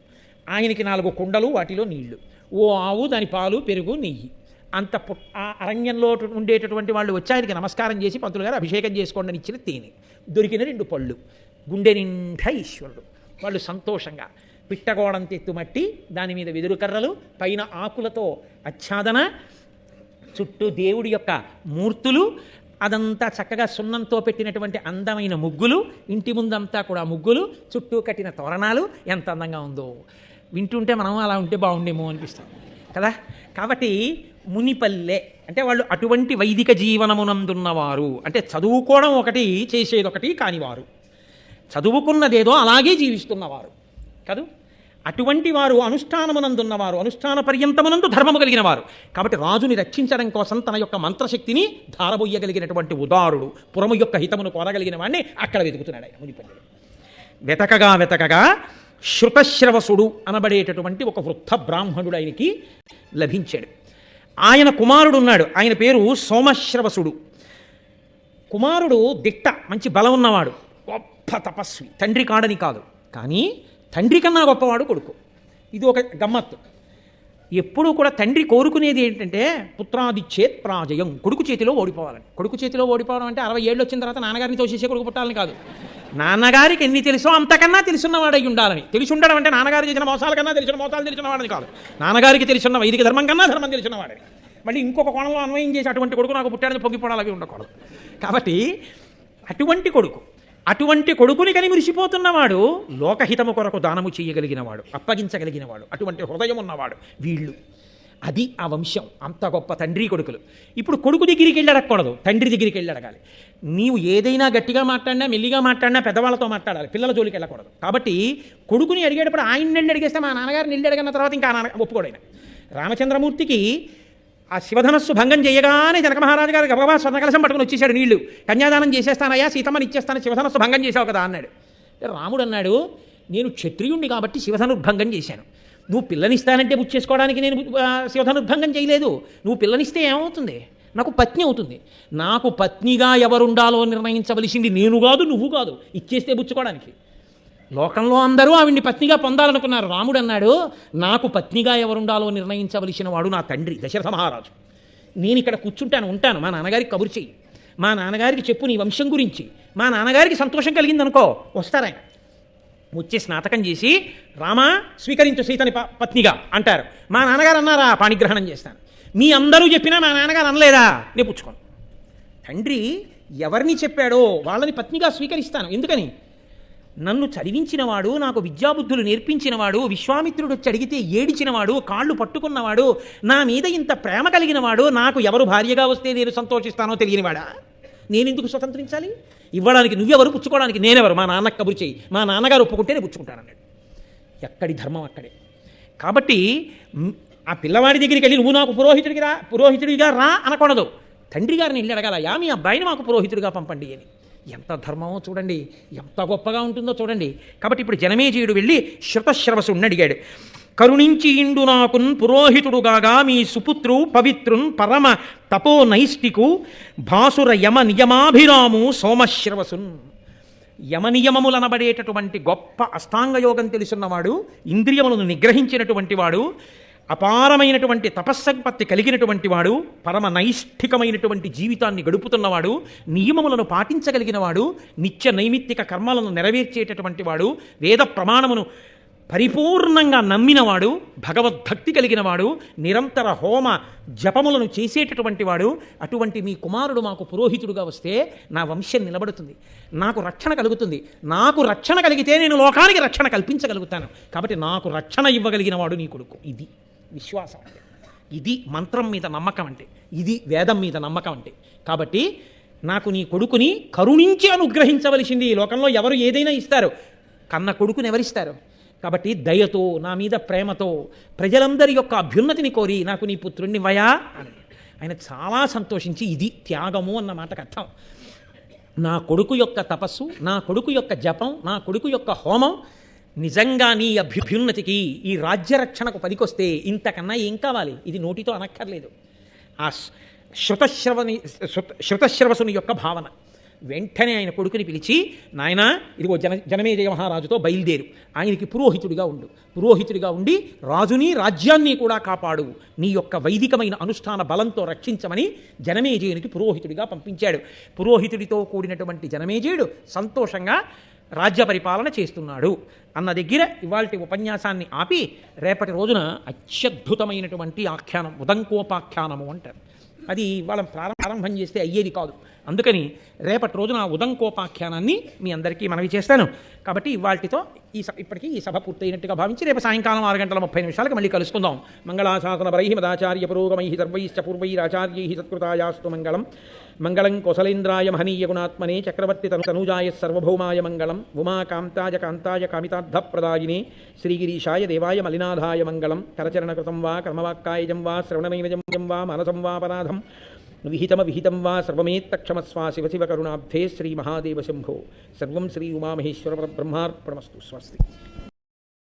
ఆయనకి 4 కుండలు, వాటిలో నీళ్లు, ఓ ఆవు, దాని పాలు, పెరుగు, నెయ్యి. అంత ఆ అరణ్యంలో ఉండేటటువంటి వాళ్ళు వచ్చి ఆయనకి నమస్కారం చేసి పంతులు గారు అభిషేకం చేసుకోండి అని ఇచ్చిన తేనె, దొరికిన 2 పళ్ళు, గుండె నిండా ఈశ్వరుడు. వాళ్ళు సంతోషంగా పిట్టగోడంత ఎత్తుమట్టి, దాని మీద వెదురు కర్రలు, పైన ఆకులతో ఆచ్ఛాదన, చుట్టూ దేవుడి యొక్క మూర్తులు, అదంతా చక్కగా సున్నంతో పెట్టినటువంటి అందమైన ముగ్గులు, ఇంటి ముందంతా కూడా ముగ్గులు, చుట్టూ కట్టిన తోరణాలు. ఎంత అందంగా ఉందో! వింటుంటే మనం అలా ఉంటే బాగుండేమో అనిపిస్తుంది కదా. కాబట్టి మునిపల్లె అంటే వాళ్ళు అటువంటి వైదిక జీవనమునందున్నవారు. అంటే చదువుకోవడం ఒకటి, చేసేదొకటి కానివారు, చదువుకున్నదేదో అలాగే జీవిస్తున్నవారు కాదు. అటువంటి వారు అనుష్ఠానమునందున్నవారు, అనుష్ఠాన పర్యంతమునందు ధర్మము కలిగిన వారు. కాబట్టి రాజుని రక్షించడం కోసం తన యొక్క మంత్రశక్తిని ధారబొయ్యగలిగినటువంటి ఉదారుడు, పురము యొక్క హితమును కోరగలిగిన వాడిని అక్కడ వెతుకుతున్నాడు ఆయన మునిపల్లెలో. వెతకగా శృతశ్రవసుడు అనబడేటటువంటి ఒక వృద్ధ బ్రాహ్మణుడు ఆయనకి లభించాడు. ఆయన కుమారుడు ఉన్నాడు, ఆయన పేరు సోమశ్రవసుడు. కుమారుడు దిట్ట, మంచి బలం ఉన్నవాడు, గొప్ప తపస్వి. తండ్రి కాడని కాదు, కానీ తండ్రి కన్నా గొప్పవాడు కొడుకు. ఇది ఒక గమ్మత్తు. ఎప్పుడూ కూడా తండ్రి కోరుకునేది ఏంటంటే పుత్రాదిచ్చేత్ ప్రాజయం, కొడుకు చేతిలో ఓడిపోవాలని. కొడుకు చేతిలో ఓడిపోవడం అంటే 60 ఏళ్ళు వచ్చిన తర్వాత నాన్నగారిని తోసేసే కొడుకు పుట్టాలని కాదు. నాన్నగారికి ఎన్ని తెలుసో అంతకన్నా తెలుసున్నవాడై ఉండాలని. తెలిసి ఉండడం అంటే నాన్నగారికి చేసిన మోసాల కన్నా తెలిసిన మోసాలు తెలిసినవాడని కాదు, నాన్నగారికి తెలిసిన వైదిక ధర్మం కన్నా ధర్మం తెలిసినవాడని. మళ్ళీ ఇంకొక కోణంలో అన్వయం చేసి అటువంటి కొడుకు నాకు పుట్టాడని పొంగిపోవడాలు అవి ఉండకూడదు. కాబట్టి అటువంటి కొడుకుని కని మురిసిపోతున్నవాడు లోకహితము కొరకు దానము చేయగలిగినవాడు, అప్పగించగలిగినవాడు, అటువంటి హృదయం ఉన్నవాడు వీళ్ళు. అది ఆ వంశం. అంత గొప్ప తండ్రి కొడుకులు. ఇప్పుడు కొడుకు దగ్గరికి వెళ్ళి అడగకూడదు, తండ్రి దగ్గరికి వెళ్ళి అడగాలి. నీవు ఏదైనా గట్టిగా మాట్లాడినా మెల్లిగా మాట్లాడినా పెద్దవాళ్ళతో మాట్లాడాలి, పిల్లల జోలికి వెళ్ళకూడదు. కాబట్టి కొడుకుని అడిగేటప్పుడు ఆయన నెల్లి అడిగేస్తే మా నాన్నగారిని నెల్లి అడిగిన తర్వాత ఇంకా ఒప్పుకోడైన. రామచంద్రమూర్తికి ఆ శివధనస్సు భంగం చేయగానే జనక మహారాజు గారు గబగబా స్వర్ణకలశం పట్టుకుని వచ్చేసాడు నీళ్లు. కన్యాదానం చేసేస్తానయ్యా, సీతమ్మని ఇచ్చేస్తాను, శివధనస్సు భంగం చేసావు కదా అన్నాడు. రాముడు అన్నాడు, నేను క్షత్రియుణ్ణి కాబట్టి శివధనుర్భంగం చేశాను. నువ్వు పిల్లనిస్తానంటే బుచ్చేసుకోవడానికి నేను శివధనుర్భంగం చేయలేదు. నువ్వు పిల్లనిస్తే ఏమవుతుంది? నాకు పత్ని అవుతుంది. నాకు పత్నిగా ఎవరుండాలో నిర్ణయించవలసింది నేను కాదు, నువ్వు కాదు, ఇచ్చేస్తే బుచ్చుకోవడానికి. లోకంలో అందరూ ఆవిడ్ని పత్నిగా పొందాలనుకున్నారు. రాముడు అన్నాడు, నాకు పత్నిగా ఎవరుండాలో నిర్ణయించవలసిన వాడు నా తండ్రి దశరథ మహారాజు. నేను ఇక్కడ ఉంటాను, మా నాన్నగారికి కబురు చెయ్యి, మా నాన్నగారికి చెప్పు నీ వంశం గురించి. మా నాన్నగారికి సంతోషం కలిగిందనుకో, వస్తారాయన. వచ్చి స్నాతకం చేసి రామా స్వీకరించు సీతని పత్నిగా అంటారు. మా నాన్నగారు అన్నారా, పాణిగ్రహణం చేస్తాను. మీ అందరూ చెప్పినా మా నాన్నగారు అనలేదా, నేను పుచ్చుకోను. తండ్రి ఎవరిని చెప్పాడో వాళ్ళని పత్నిగా స్వీకరిస్తాను. ఎందుకని? నన్ను చదివించినవాడు, నాకు విద్యాబుద్ధులు నేర్పించినవాడు, విశ్వామిత్రుడు వచ్చి అడిగితే ఏడిచినవాడు, కాళ్ళు పట్టుకున్నవాడు, నా మీద ఇంత ప్రేమ కలిగినవాడు, నాకు ఎవరు భార్యగా వస్తే నేను సంతోషిస్తానో తెలియనివాడా? నేనెందుకు స్వతంత్రించాలి? ఇవ్వడానికి నువ్వెవరు, పుచ్చుకోవడానికి నేనెవరు? మా నాన్నకు కబురు చేయి, మా నాన్నగారు ఒప్పుకుంటే నేను పుచ్చుకుంటానన్నాడు. ఎక్కడి ధర్మం అక్కడే. కాబట్టి ఆ పిల్లవాడి దగ్గరికి వెళ్ళి నువ్వు నాకు పురోహితుడిగా రా అనకూడదు. తండ్రి గారిని వెళ్ళి అడగాలయా, మీ అబ్బాయిని మాకు పురోహితుడిగా పంపండి అని. ఎంత ధర్మమో చూడండి, ఎంత గొప్పగా ఉంటుందో చూడండి. కాబట్టి ఇప్పుడు జనమేజయుడు వెళ్ళి శృతశ్రవసుణ్ణి అడిగాడు. కరుణించి ఇండు నాకున్ పురోహితుడుగాగా మీ సుపుత్రు పవిత్రున్ పరమ తపో నైష్టికు భాసుర యమ నియమాభిరాము సోమశ్రవసున్. యమనియమములనబడేటటువంటి గొప్ప అష్టాంగయోగం తెలుసున్నవాడు, ఇంద్రియములను నిగ్రహించినటువంటి వాడు, అపారమైనటువంటి తపస్సంపత్తి కలిగినటువంటి వాడు, పరమ నైష్ఠికమైనటువంటి జీవితాన్ని గడుపుతున్నవాడు, నియమములను పాటించగలిగినవాడు, నిత్య నైమిత్తిక కర్మలను నెరవేర్చేటటువంటి వాడు, వేద ప్రమాణమును పరిపూర్ణంగా నమ్మినవాడు, భగవద్భక్తి కలిగినవాడు, నిరంతర హోమ జపములను చేసేటటువంటి వాడు. అటువంటి మీ కుమారుడు మాకు పురోహితుడుగా వస్తే నా వంశం నిలబడుతుంది, నాకు రక్షణ కలుగుతుంది. నాకు రక్షణ కలిగితే నేను లోకానికి రక్షణ కల్పించగలుగుతాను. కాబట్టి నాకు రక్షణ ఇవ్వగలిగిన వాడు నీ కొడుకు. ఇది విశ్వాసం అంటే, ఇది మంత్రం మీద నమ్మకం అంటే, ఇది వేదం మీద నమ్మకం అంటే. కాబట్టి నాకు నీ కొడుకుని కరుణించి అనుగ్రహించవలసింది. ఈ లోకంలో ఎవరు ఏదైనా ఇస్తారు, కన్న కొడుకుని ఎవరిస్తారు? కాబట్టి దయతో, నా మీద ప్రేమతో, ప్రజలందరి యొక్క అభ్యున్నతిని కోరి నాకు నీ పుత్రుణ్ణి వయా అని ఆయన చాలా సంతోషించి, ఇది త్యాగము అన్న మాటకు అర్థం. నా కొడుకు యొక్క తపస్సు, నా కొడుకు యొక్క జపం, నా కొడుకు యొక్క హోమం నిజంగా నీ అభ్యున్నతికి, ఈ రాజ్యరక్షణకు పనికొస్తే ఇంతకన్నా ఏం కావాలి? ఇది నోటితో అనక్కర్లేదు. ఆ శృతశ్రవసుని యొక్క భావన. వెంటనే ఆయన కొడుకుని పిలిచి, నాయనా ఇదిగో జనమేజయ మహారాజుతో బయలుదేరు, ఆయనకి పురోహితుడిగా ఉండి రాజుని రాజ్యాన్ని కూడా కాపాడు, నీ యొక్క వైదికమైన అనుష్ఠాన బలంతో రక్షించమని జనమేజయునికి పురోహితుడిగా పంపించాడు. పురోహితుడితో కూడినటువంటి జనమేజయుడు సంతోషంగా రాజ్య పరిపాలన చేస్తున్నాడు అన్న దగ్గర ఇవాల్టి ఉపన్యాసాన్ని ఆపి, రేపటి రోజున అత్యద్భుతమైనటువంటి ఆఖ్యానం, ఉదంకోపాఖ్యానము అంటారు. అది వాళ్ళ ప్రారంభం చేస్తే అయ్యేది కాదు. అందుకని రేపటి రోజున ఉదంకోపాఖ్యానాన్ని మీ అందరికీ మనవి చేస్తాను. కాబట్టి ఇవాల్టితో ఇప్పటికీ ఈ సభ పూర్తయినట్టుగా భావించి రేపు సాయంకాలం 6:30 మళ్ళీ కలుసుకుందాం. మంగళాశాసన పరై మదాచార్య పురోగమై సర్వైశ్చ పూర్వైరాచార్యై సత్కృతాయాస్తు మంగళం. మంగళం కోసలేంద్రాయ మహనీయ గుణాత్మనే చక్రవర్తి తనూజాయ సర్వభౌమాయ మంగళం. ఉమాకాంతాయ కాంతాయ కామితార్థప్రదాయినే శ్రీగిరీశాయ దేవాయ మలినాథాయ మంగళం. కరచరణకృతం వా కర్మవాక్కాయజం వా శ్రవణనైనజం వా మనసం వాపరాధం విహితం వా సర్వమేత్తక్షమస్వా శివ శివ కరుణాబ్ధే శ్రీ మహాదేవ శంభో. సర్వం శ్రీ ఉమామహేశ్వర బ్రహ్మార్పణమస్తు. స్వస్తి.